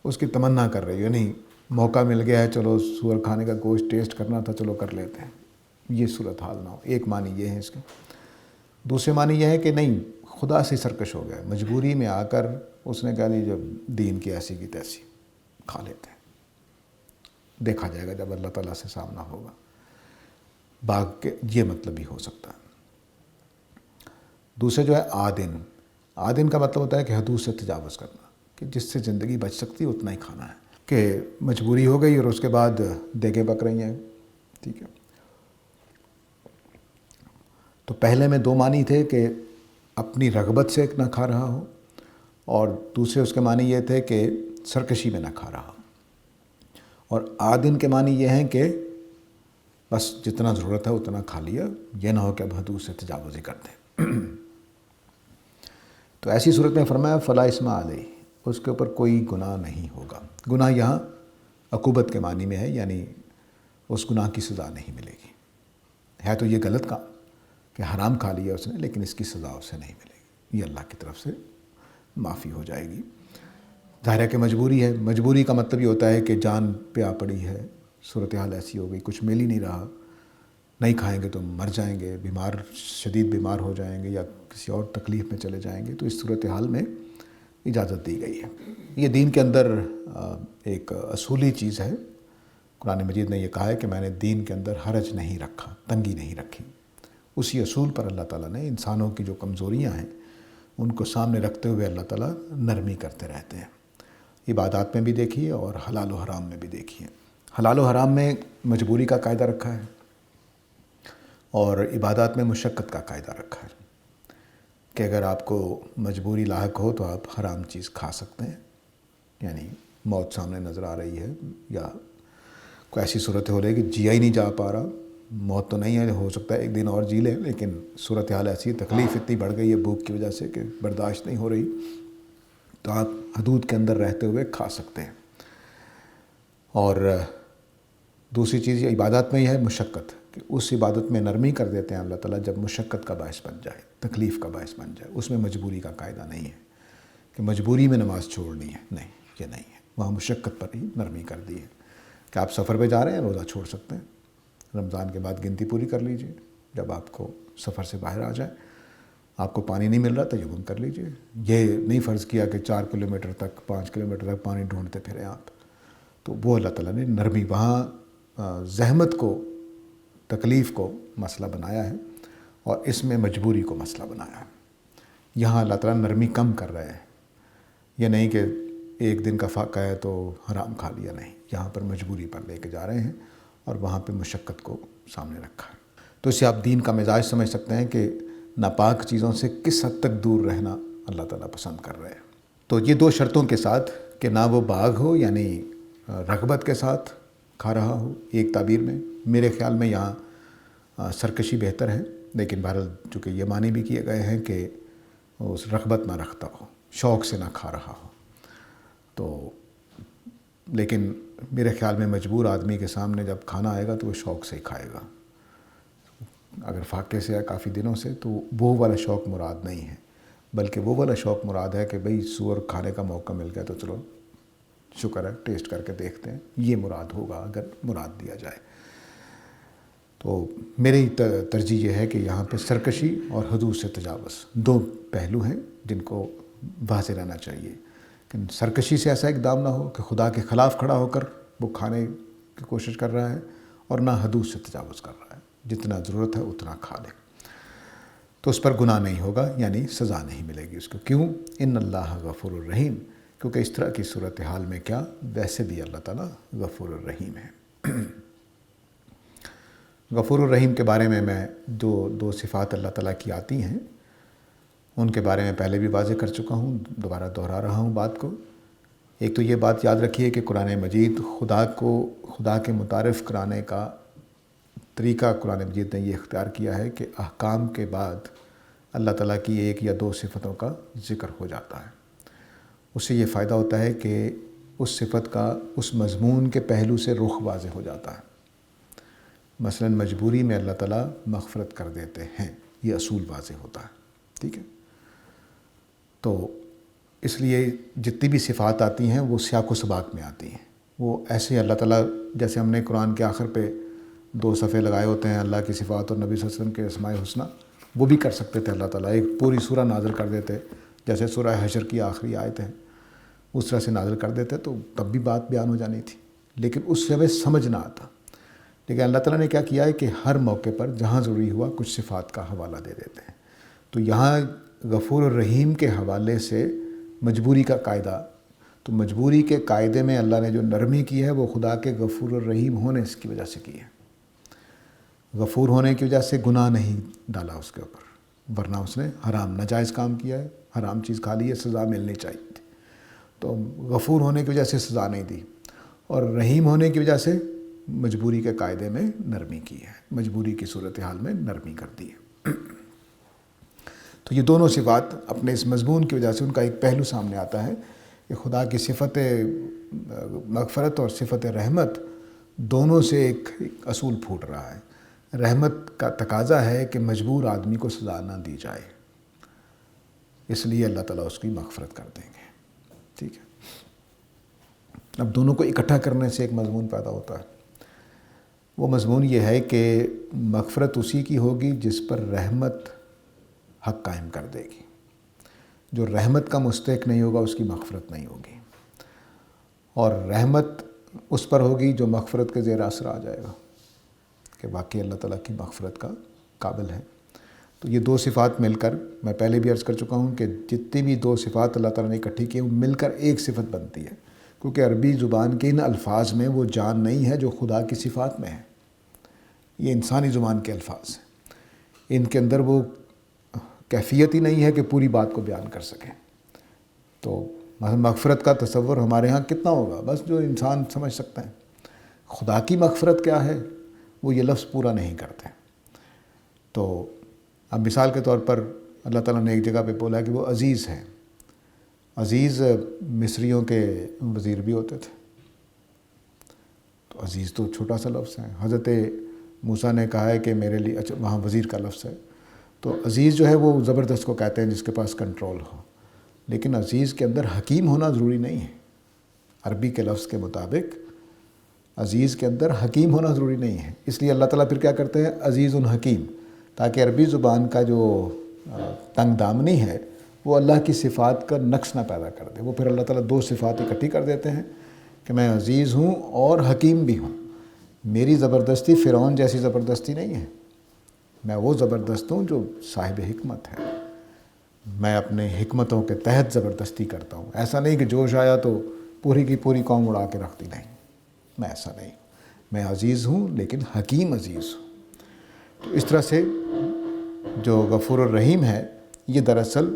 اس کی تمنا کر رہی ہے، یعنی موقع مل گیا ہے، چلو سور کھانے کا گوشت ٹیسٹ کرنا تھا، چلو کر لیتے ہیں، یہ صورتحال نہ ہو۔ ایک معنی یہ ہے اس کے۔ دوسرے معنی یہ ہے کہ نہیں، خدا سے سرکش ہو گیا، مجبوری میں آ کر اس نے کہا نہیں، جب دین کی ایسی کی تیسی کھا لیتے ہیں، دیکھا جائے گا جب اللہ تعالیٰ سے سامنا ہوگا۔ باغ کے یہ مطلب بھی ہو سکتا ہے۔ دوسرے جو ہے عادن، عادن کا مطلب ہوتا ہے کہ حدود سے تجاوز کرنا، کہ جس سے زندگی بچ سکتی اتنا ہی کھانا ہے، کہ مجبوری ہو گئی اور اس کے بعد دیگیں پک رہی ہیں، ٹھیک ہے۔ تو پہلے میں 2 معنی تھے کہ اپنی رغبت سے نہ کھا رہا ہو، اور دوسرے اس کے معنی یہ تھے کہ سرکشی میں نہ کھا رہا ہو، اور عادن کے معنی یہ ہیں کہ بس جتنا ضرورت ہے اتنا کھا لیا، یہ نہ ہو کہ اب حدود سے تجاوز ہی کر دیں۔ تو ایسی صورت میں فرمایا فلا اثم علیہ، اس کے اوپر کوئی گناہ نہیں ہوگا۔ گناہ یہاں عقوبت کے معنی میں ہے، یعنی اس گناہ کی سزا نہیں ملے گی۔ ہے تو یہ غلط کام کہ حرام کھا لیا اس نے، لیکن اس کی سزا اسے نہیں ملے گی، یہ اللہ کی طرف سے معافی ہو جائے گی۔ ظاہر ہے کہ مجبوری ہے، مجبوری کا مطلب یہ ہوتا ہے کہ جان پہ آ پڑی ہے، صورتحال ایسی ہو گئی، کچھ مل ہی نہیں رہا، نہیں کھائیں گے تو مر جائیں گے، شدید بیمار ہو جائیں گے یا کسی اور تکلیف میں چلے جائیں گے، تو اس صورتحال میں اجازت دی گئی ہے۔ یہ دین کے اندر ایک اصولی چیز ہے۔ قرآن مجید نے یہ کہا ہے کہ میں نے دین کے اندر حرج نہیں رکھا، تنگی نہیں رکھی۔ اسی اصول پر اللہ تعالیٰ نے انسانوں کی جو کمزوریاں ہیں ان کو سامنے رکھتے ہوئے اللہ تعالیٰ نرمی کرتے رہتے ہیں۔ عبادات میں بھی دیکھیے اور حلال و حرام میں بھی دیکھیے۔ حلال و حرام میں مجبوری کا قاعدہ رکھا ہے، اور عبادات میں مشقت کا قاعدہ رکھا ہے کہ اگر آپ کو مجبوری لاحق ہو تو آپ حرام چیز کھا سکتے ہیں، یعنی موت سامنے نظر آ رہی ہے یا کوئی ایسی صورت ہو رہی ہے کہ جیا ہی نہیں جا پا رہا، موت تو نہیں ہے، ہو سکتا ہے ایک دن اور جی لیں، لیکن صورتحال ایسی ہے، تکلیف اتنی بڑھ گئی ہے بھوک کی وجہ سے کہ برداشت نہیں ہو رہی، تو آپ حدود کے اندر رہتے ہوئے کھا سکتے ہیں۔ اور دوسری چیز یہ عبادات میں یہ ہے مشقت، کہ اس عبادت میں نرمی کر دیتے ہیں اللہ تعالیٰ جب مشقت کا باعث بن جائے، تکلیف کا باعث بن جائے، اس میں مجبوری کا قاعدہ نہیں ہے کہ مجبوری میں نماز چھوڑنی ہے، نہیں، یہ نہیں ہے، وہاں مشقت پر ہی نرمی کر دی ہے کہ آپ سفر پہ جا رہے ہیں روزہ چھوڑ سکتے ہیں، رمضان کے بعد گنتی پوری کر لیجئے، جب آپ کو سفر سے باہر آ جائے، آپ کو پانی نہیں مل رہا تیمم کر لیجئے، یہ نہیں فرض کیا کہ 4 کلومیٹر تک 5 کلومیٹر تک پانی ڈھونڈتے پھریں آپ، تو وہ اللہ تعالیٰ نے نرمی، وہاں زحمت کو، تکلیف کو مسئلہ بنایا ہے اور اس میں مجبوری کو مسئلہ بنایا ہے۔ یہاں اللہ تعالیٰ نرمی کم کر رہے ہیں، یہ نہیں کہ ایک دن کا فاقہ ہے تو حرام کھا لیا، نہیں، یہاں پر مجبوری پر لے کے جا رہے ہیں اور وہاں پہ مشقت کو سامنے رکھا ہے۔ تو اس سے آپ دین کا مزاج سمجھ سکتے ہیں کہ ناپاک چیزوں سے کس حد تک دور رہنا اللہ تعالیٰ پسند کر رہے ہیں۔ تو یہ 2 شرطوں کے ساتھ کہ نہ وہ باغ ہو، یعنی رغبت کے ساتھ کھا رہا ہو، ایک تعبیر میں، میرے خیال میں یہاں سرکشی بہتر ہے، لیکن بہرحال چونکہ یہ معنی بھی کیے گئے ہیں کہ اس رغبت نہ رکھتا ہو، شوق سے نہ کھا رہا ہو، تو لیکن میرے خیال میں مجبور آدمی کے سامنے جب کھانا آئے گا تو وہ شوق سے ہی کھائے گا. اگر فاقے سے ہے کافی دنوں سے تو وہ والا شوق مراد نہیں ہے، بلکہ وہ والا شوق مراد ہے کہ بھئی سور کھانے کا موقع مل گیا تو چلو شکر ہے ٹیسٹ کر کے دیکھتے ہیں، یہ مراد ہوگا اگر مراد دیا جائے. تو میری ترجیح یہ ہے کہ یہاں پہ سرکشی اور حدود سے تجاوز دو پہلو ہیں جن کو واضح رہنا چاہیے. کہ سرکشی سے ایسا اقدام نہ ہو کہ خدا کے خلاف کھڑا ہو کر وہ کھانے کی کوشش کر رہا ہے، اور نہ حدود سے تجاوز کر رہا ہے، جتنا ضرورت ہے اتنا کھا لے تو اس پر گناہ نہیں ہوگا، یعنی سزا نہیں ملے گی اس کو. کیوں؟ ان اللہ غفور الرحیم، کیونکہ اس طرح کی صورتحال میں کیا، ویسے بھی اللہ تعالیٰ غفور الرحیم ہے. غفور الرحیم کے بارے میں دو صفات اللہ تعالیٰ کی آتی ہیں، ان کے بارے میں پہلے بھی واضح کر چکا ہوں، دوبارہ دہرا رہا ہوں بات کو. ایک تو یہ بات یاد رکھیے کہ قرآن مجید خدا کے متعارف کرانے کا طریقہ قرآن مجید نے یہ اختیار کیا ہے کہ احکام کے بعد اللہ تعالیٰ کی ایک یا دو صفتوں کا ذکر ہو جاتا ہے. اس سے یہ فائدہ ہوتا ہے کہ اس صفت کا اس مضمون کے پہلو سے رخ واضح ہو جاتا ہے. مثلا مجبوری میں اللہ تعالیٰ مغفرت کر دیتے ہیں، یہ اصول واضح ہوتا ہے. ٹھیک ہے، تو اس لیے جتنی بھی صفات آتی ہیں وہ سیاق و سباق میں آتی ہیں. وہ ایسے اللہ تعالیٰ جیسے ہم نے قرآن کے آخر پہ 2 صفحے لگائے ہوتے ہیں اللہ کی صفات اور نبی صلی اللہ علیہ وسلم کے اسماء حسنہ، وہ بھی کر سکتے تھے اللہ تعالیٰ. ایک پوری سورہ نازل کر دیتے، جیسے سورہ حشر کی آخری آیت ہے اس طرح سے نازل کر دیتے تو تب بھی بات بیان ہو جانی تھی، لیکن اس سے ہمیں سمجھ نہ آتا. لیکن اللہ تعالیٰ نے کیا کیا ہے کہ ہر موقع پر جہاں ضروری ہوا کچھ صفات کا حوالہ دے دیتے ہیں. تو یہاں غفور الرحیم کے حوالے سے مجبوری کا قاعدہ، تو مجبوری کے قاعدے میں اللہ نے جو نرمی کی ہے وہ خدا کے غفور الرحیم ہونے کی وجہ سے کی ہے. غفور ہونے کی وجہ سے گناہ نہیں ڈالا اس کے اوپر، ورنہ اس نے حرام ناجائز کام کیا ہے، حرام چیز کھا لی ہے، سزا ملنی چاہیے تھی. تو غفور ہونے کی وجہ سے سزا نہیں دی، اور رحیم ہونے کی وجہ سے مجبوری کے قاعدے میں نرمی کی ہے، مجبوری کی صورتحال میں نرمی کر دی ہے. تو یہ دونوں صفات اپنے اس مضمون کی وجہ سے ان کا ایک پہلو سامنے آتا ہے کہ خدا کی صفت مغفرت اور صفت رحمت دونوں سے ایک اصول پھوٹ رہا ہے. رحمت کا تقاضا ہے کہ مجبور آدمی کو سزا نہ دی جائے، اس لیے اللہ تعالیٰ اس کی مغفرت کر دیں گے. ٹھیک ہے، اب دونوں کو اکٹھا کرنے سے ایک مضمون پیدا ہوتا ہے. وہ مضمون یہ ہے کہ مغفرت اسی کی ہوگی جس پر رحمت حق قائم کر دے گی. جو رحمت کا مستحق نہیں ہوگا اس کی مغفرت نہیں ہوگی، اور رحمت اس پر ہوگی جو مغفرت کے زیر اثر آ جائے گا کہ واقعی اللہ تعالیٰ کی مغفرت کا قابل ہے. تو یہ 2 صفات مل کر، میں پہلے بھی عرض کر چکا ہوں کہ جتنی بھی 2 صفات اللہ تعالیٰ نے اکٹھی کی ہیں وہ مل کر ایک صفت بنتی ہے، کیونکہ عربی زبان کے ان الفاظ میں وہ جان نہیں ہے جو خدا کی صفات میں ہے. یہ انسانی زبان کے الفاظ ہیں، ان کے اندر وہ کیفیت ہی نہیں ہے کہ پوری بات کو بیان کر سکیں. تو مغفرت کا تصور ہمارے ہاں کتنا ہوگا، بس جو انسان سمجھ سکتا ہے. خدا کی مغفرت کیا ہے وہ یہ لفظ پورا نہیں کرتے. تو اب مثال کے طور پر اللہ تعالیٰ نے ایک جگہ پہ بولا کہ وہ عزیز ہیں. عزیز مصریوں کے وزیر بھی ہوتے تھے، تو عزیز تو چھوٹا سا لفظ ہے. حضرت موسیٰ نے کہا ہے کہ میرے لیے، اچھا وہاں وزیر کا لفظ ہے، تو عزیز جو ہے وہ زبردست کو کہتے ہیں جس کے پاس کنٹرول ہو. لیکن عزیز کے اندر حکیم ہونا ضروری نہیں ہے. عربی کے لفظ کے مطابق عزیز کے اندر حکیم ہونا ضروری نہیں ہے. اس لیے اللہ تعالیٰ پھر کیا کرتے ہیں، عزیز الحکیم، تاکہ عربی زبان کا جو تنگ دامنی ہے وہ اللہ کی صفات کا نقص نہ پیدا کر دے. وہ پھر اللہ تعالیٰ 2 صفات اکٹھی کر دیتے ہیں کہ میں عزیز ہوں اور حکیم بھی ہوں. میری زبردستی فرعون جیسی زبردستی نہیں ہے، میں وہ زبردست ہوں جو صاحب حکمت ہے. میں اپنے حکمتوں کے تحت زبردستی کرتا ہوں. ایسا نہیں کہ جوش آیا تو پوری کی پوری قوم اڑا کے رکھ دی، نہیں، میں ایسا نہیں. میں عزیز ہوں لیکن حکیم عزیز ہوں. تو اس طرح سے جو غفور الرحیم ہے یہ دراصل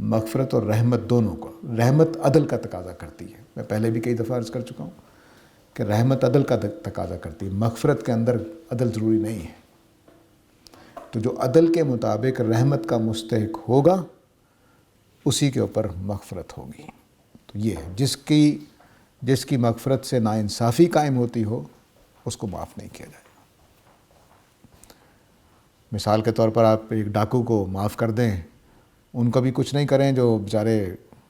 مغفرت اور رحمت دونوں کو، رحمت عدل کا تقاضا کرتی ہے. میں پہلے بھی کئی دفعہ عرض کر چکا ہوں کہ رحمت عدل کا تقاضا کرتی ہے، مغفرت کے اندر عدل ضروری نہیں ہے. تو جو عدل کے مطابق رحمت کا مستحق ہوگا اسی کے اوپر مغفرت ہوگی. تو یہ ہے جس کی مغفرت سے ناانصافی قائم ہوتی ہو اس کو معاف نہیں کیا جائے گا۔ مثال کے طور پر آپ ایک ڈاکو کو معاف کر دیں، ان کو بھی کچھ نہیں کریں جو بیچارے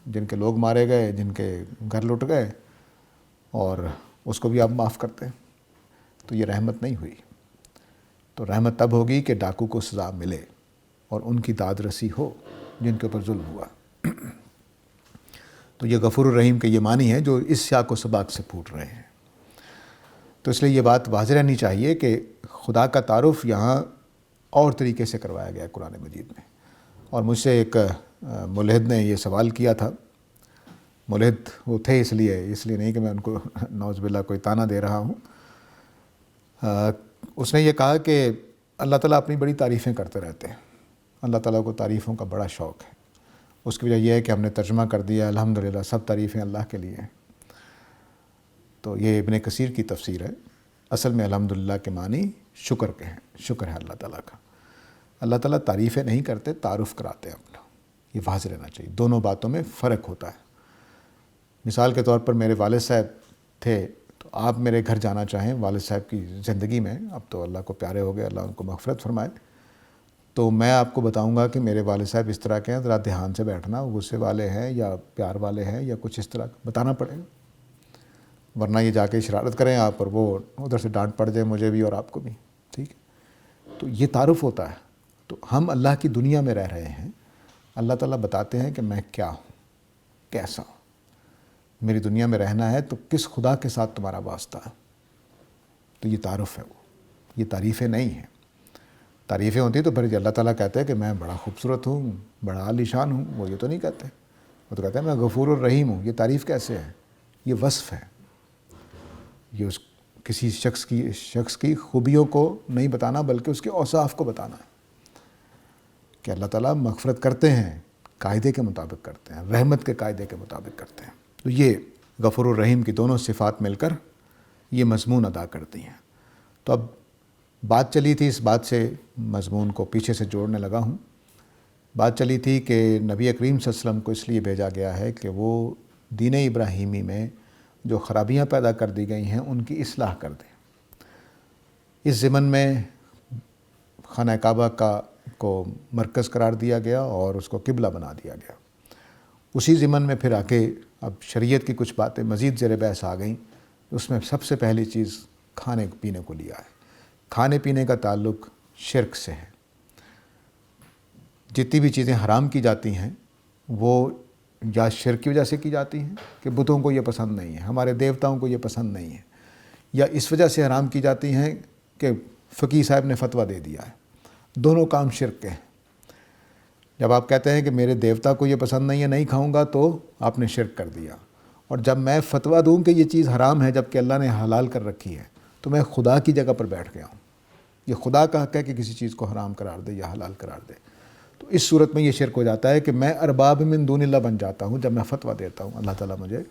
جن کے لوگ مارے گئے، جن کے گھر لٹ گئے، اور اس کو بھی آپ معاف کرتے ہیں، تو یہ رحمت نہیں ہوئی۔ تو رحمت تب ہوگی کہ ڈاکو کو سزا ملے اور ان کی داد رسی ہو جن کے اوپر ظلم ہوا۔ تو یہ غفور الرحیم کے یہ معنی ہے جو اس سیاق و سباق سے پھوٹ رہے ہیں۔ تو اس لیے یہ بات واضح رہنی چاہیے کہ خدا کا تعارف یہاں اور طریقے سے کروایا گیا ہے قرآن مجید میں۔ اور مجھ سے ایک ملحد نے یہ سوال کیا تھا، ملحد وہ تھے اس لیے نہیں کہ میں ان کو نعوذ باللہ کوئی طعنہ دے رہا ہوں۔ اس نے یہ کہا کہ اللہ تعالیٰ اپنی بڑی تعریفیں کرتے رہتے ہیں، اللہ تعالیٰ کو تعریفوں کا بڑا شوق ہے۔ اس کی وجہ یہ ہے کہ ہم نے ترجمہ کر دیا الحمدللہ سب تعریفیں اللہ کے لیے ہیں۔ تو یہ ابن کثیر کی تفسیر ہے۔ اصل میں الحمدللہ کے معنی شکر کے ہیں، شکر ہے اللہ تعالیٰ کا۔ اللہ تعالیٰ تعریفیں نہیں کرتے، تعارف کراتے ہیں اپنا، یہ واضح رہنا چاہیے۔ دونوں باتوں میں فرق ہوتا ہے۔ مثال کے طور پر میرے والد صاحب تھے، تو آپ میرے گھر جانا چاہیں والد صاحب کی زندگی میں، اب تو اللہ کو پیارے ہو گئے، اللہ ان کو مغفرت فرمائے، تو میں آپ کو بتاؤں گا کہ میرے والد صاحب اس طرح کے ہیں، ذرا دھیان سے بیٹھنا، غصے والے ہیں یا پیار والے ہیں یا کچھ اس طرح بتانا پڑے گا، ورنہ یہ جا کے شرارت کریں آپ اور وہ ادھر سے ڈانٹ پڑ جائے مجھے بھی اور آپ کو بھی، ٹھیک ہے۔ تو یہ تعارف ہوتا ہے۔ تو ہم اللہ کی دنیا میں رہ رہے ہیں، اللہ تعالیٰ بتاتے ہیں کہ میں کیا ہوں، کیسا ہوں، میری دنیا میں رہنا ہے تو کس خدا کے ساتھ تمہارا واسطہ ہے۔ تو یہ تعارف ہے، وہ یہ تعریفیں نہیں ہیں۔ تعریفیں ہوتی تو پھر اللہ تعالیٰ کہتے ہیں کہ میں بڑا خوبصورت ہوں، بڑا عالی شان ہوں، وہ یہ تو نہیں کہتے، وہ تو کہتے ہیں میں غفور الرحیم ہوں۔ یہ تعریف کیسے ہے؟ یہ وصف ہے، یہ کسی شخص کی خوبیوں کو نہیں بتانا بلکہ اس کے اوصاف کو بتانا ہے کہ اللہ تعالیٰ مغفرت کرتے ہیں، قاعدے کے مطابق کرتے ہیں، رحمت کے قاعدے کے مطابق کرتے ہیں۔ تو یہ غفور الرحیم کی دونوں صفات مل کر یہ مضمون ادا کرتی ہیں۔ تو اب بات چلی تھی، اس بات سے مضمون کو پیچھے سے جوڑنے لگا ہوں۔ بات چلی تھی کہ نبی کریم صلی اللہ علیہ وسلم کو اس لیے بھیجا گیا ہے کہ وہ دین ابراہیمی میں جو خرابیاں پیدا کر دی گئی ہیں ان کی اصلاح کر دیں۔ اس ضمن میں خانہ کعبہ کو مرکز قرار دیا گیا اور اس کو قبلہ بنا دیا گیا۔ اسی ضمن میں پھر آ کے اب شریعت کی کچھ باتیں مزید زیر بحث آ گئیں۔ اس میں سب سے پہلی چیز کھانے پینے کو لیا ہے۔ کھانے پینے کا تعلق شرک سے ہے۔ جتنی بھی چیزیں حرام کی جاتی ہیں وہ یا شرک کی وجہ سے کی جاتی ہیں کہ بتوں کو یہ پسند نہیں ہے، ہمارے دیوتاؤں کو یہ پسند نہیں ہے، یا اس وجہ سے حرام کی جاتی ہیں کہ فقیہ صاحب نے فتویٰ دے دیا ہے۔ دونوں کام شرک کے ہیں۔ جب آپ کہتے ہیں کہ میرے دیوتا کو یہ پسند نہیں ہے، نہیں کھاؤں گا، تو آپ نے شرک کر دیا۔ اور جب میں فتویٰ دوں کہ یہ چیز حرام ہے جب کہ اللہ نے حلال کر رکھی ہے، تو میں خدا کی جگہ پر بیٹھ گیا ہوں۔ یہ خدا کا حق ہے کہ کسی چیز کو حرام قرار دے یا حلال قرار دے۔ تو اس صورت میں یہ شرک ہو جاتا ہے کہ میں ارباب من دون اللہ بن جاتا ہوں جب میں فتویٰ دیتا ہوں۔ اللہ تعالیٰ مجھے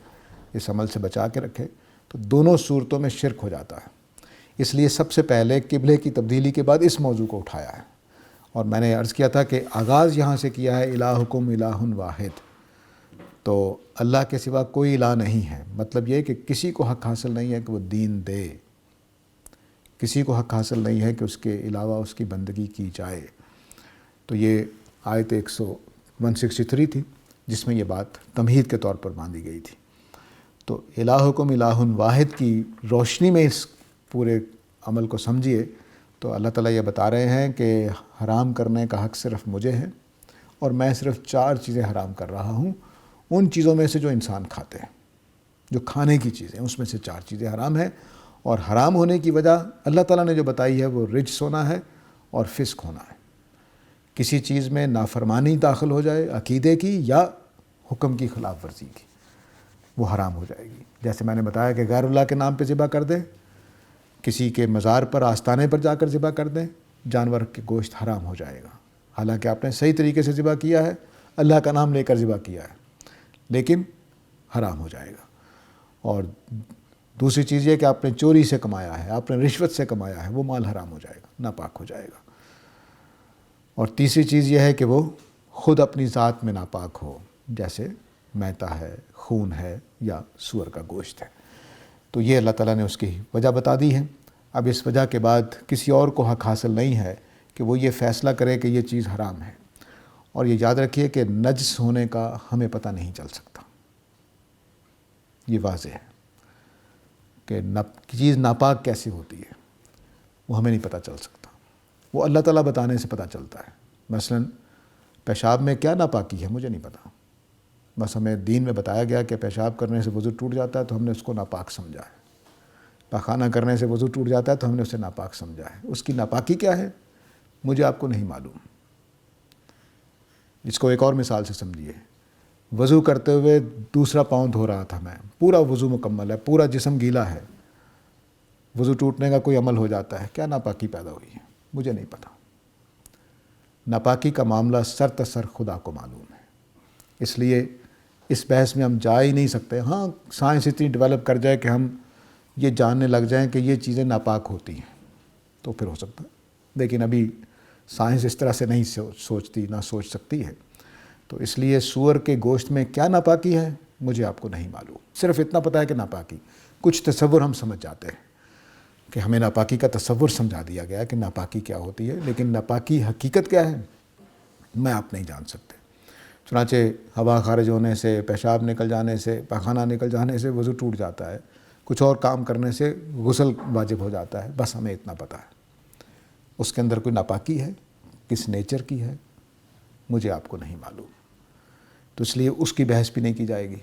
اس عمل سے بچا کے رکھے۔ تو دونوں صورتوں میں شرک ہو جاتا ہے۔ اس لیے سب سے پہلے قبلے کی تبدیلی کے بعد اس موضوع کو اٹھایا ہے۔ اور میں نے عرض کیا تھا کہ آغاز یہاں سے کیا ہے الہکم الہ واحد، تو اللہ کے سوا کوئی الہ نہیں ہے۔ مطلب یہ کہ کسی کو حق حاصل نہیں ہے کہ وہ دین دے، کسی کو حق حاصل نہیں ہے کہ اس کے علاوہ اس کی بندگی کی جائے۔ تو یہ آیت 163 تھی جس میں یہ بات تمہید کے طور پر باندھی گئی تھی۔ تو الہکم الہ واحد کی روشنی میں اس پورے عمل کو سمجھیے تو اللہ تعالیٰ یہ بتا رہے ہیں کہ حرام کرنے کا حق صرف مجھے ہے، اور میں صرف 4 چیزیں حرام کر رہا ہوں ان چیزوں میں سے جو انسان کھاتے ہیں، جو کھانے کی چیزیں اس میں سے 4 چیزیں حرام ہیں۔ اور حرام ہونے کی وجہ اللہ تعالیٰ نے جو بتائی ہے وہ رجس ہونا ہے اور فسق ہونا ہے۔ کسی چیز میں نافرمانی داخل ہو جائے عقیدے کی یا حکم کی خلاف ورزی کی، وہ حرام ہو جائے گی۔ جیسے میں نے بتایا کہ غیر اللہ کے نام پہ ذبح کر دیں، کسی کے مزار پر آستانے پر جا کر ذبح کر دیں، جانور کے گوشت حرام ہو جائے گا، حالانکہ آپ نے صحیح طریقے سے ذبح کیا ہے، اللہ کا نام لے کر ذبح کیا ہے، لیکن حرام ہو جائے گا۔ اور دوسری چیز یہ کہ آپ نے چوری سے کمایا ہے، آپ نے رشوت سے کمایا ہے، وہ مال حرام ہو جائے گا، ناپاک ہو جائے گا۔ اور تیسری چیز یہ ہے کہ وہ خود اپنی ذات میں ناپاک ہو، جیسے میتا ہے، خون ہے یا سور کا گوشت ہے۔ تو یہ اللہ تعالیٰ نے اس کی وجہ بتا دی ہے۔ اب اس وجہ کے بعد کسی اور کو حق حاصل نہیں ہے کہ وہ یہ فیصلہ کرے کہ یہ چیز حرام ہے۔ اور یہ یاد رکھیے کہ نجس ہونے کا ہمیں پتہ نہیں چل سکتا، یہ واضح ہے کہ چیز ناپاک کیسی ہوتی ہے وہ ہمیں نہیں پتہ چل سکتا، وہ اللہ تعالیٰ بتانے سے پتہ چلتا ہے۔ مثلاً پیشاب میں کیا ناپاکی ہے مجھے نہیں پتہ، بس ہمیں دین میں بتایا گیا کہ پیشاب کرنے سے وضو ٹوٹ جاتا ہے تو ہم نے اس کو ناپاک سمجھا ہے، پاخانہ کرنے سے وضو ٹوٹ جاتا ہے تو ہم نے اسے ناپاک سمجھا ہے۔ اس کی ناپاکی کیا ہے مجھے آپ کو نہیں معلوم۔ اس کو ایک اور مثال سے سمجھیے، وضو کرتے ہوئے دوسرا پاؤں دھو رہا تھا میں، پورا وضو مکمل ہے، پورا جسم گیلا ہے، وضو ٹوٹنے کا کوئی عمل ہو جاتا ہے، کیا ناپاکی پیدا ہوئی ہے مجھے نہیں پتہ۔ ناپاکی کا معاملہ سر تسر خدا کو معلوم ہے، اس لیے اس بحث میں ہم جا ہی نہیں سکتے۔ ہاں سائنس اتنی ڈیولپ کر جائے کہ ہم یہ جاننے لگ جائیں کہ یہ چیزیں ناپاک ہوتی ہیں تو پھر ہو سکتا ہے، لیکن ابھی سائنس اس طرح سے نہیں سوچتی، نہ سوچ سکتی ہے۔ تو اس لیے سور کے گوشت میں کیا ناپاکی ہے مجھے آپ کو نہیں معلوم، صرف اتنا پتہ ہے کہ ناپاکی، کچھ تصور ہم سمجھ جاتے ہیں کہ ہمیں ناپاکی کا تصور سمجھا دیا گیا کہ ناپاکی کیا ہوتی ہے، لیکن ناپاکی حقیقت کیا ہے میں آپ نہیں جان سکتے۔ چنانچہ ہوا خارج ہونے سے، پیشاب نکل جانے سے، پاخانہ نکل جانے سے وضو ٹوٹ جاتا ہے، کچھ اور کام کرنے سے غسل واجب ہو جاتا ہے، بس ہمیں اتنا پتہ ہے۔ اس کے اندر کوئی ناپاکی ہے، کس نیچر کی ہے مجھے آپ کو نہیں معلوم، تو اس لیے اس کی بحث بھی نہیں کی جائے گی۔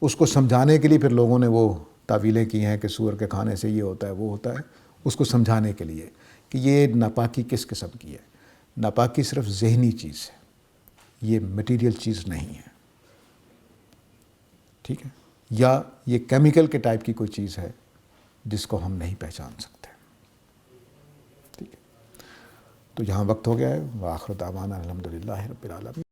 اس کو سمجھانے کے لیے پھر لوگوں نے وہ تعویلیں کی ہیں کہ سور کے کھانے سے یہ ہوتا ہے وہ ہوتا ہے، اس کو سمجھانے کے لیے کہ یہ ناپاکی کس قسم کی ہے۔ ناپاکی صرف ذہنی چیز ہے، یہ مٹیریل چیز نہیں ہے، ٹھیک ہے، یا یہ کیمیکل کے ٹائپ کی کوئی چیز ہے جس کو ہم نہیں پہچان سکتے، ٹھیک ہے۔ تو یہاں وقت ہو گیا ہے، وآخر دعوانا الحمدللہ رب العالمین۔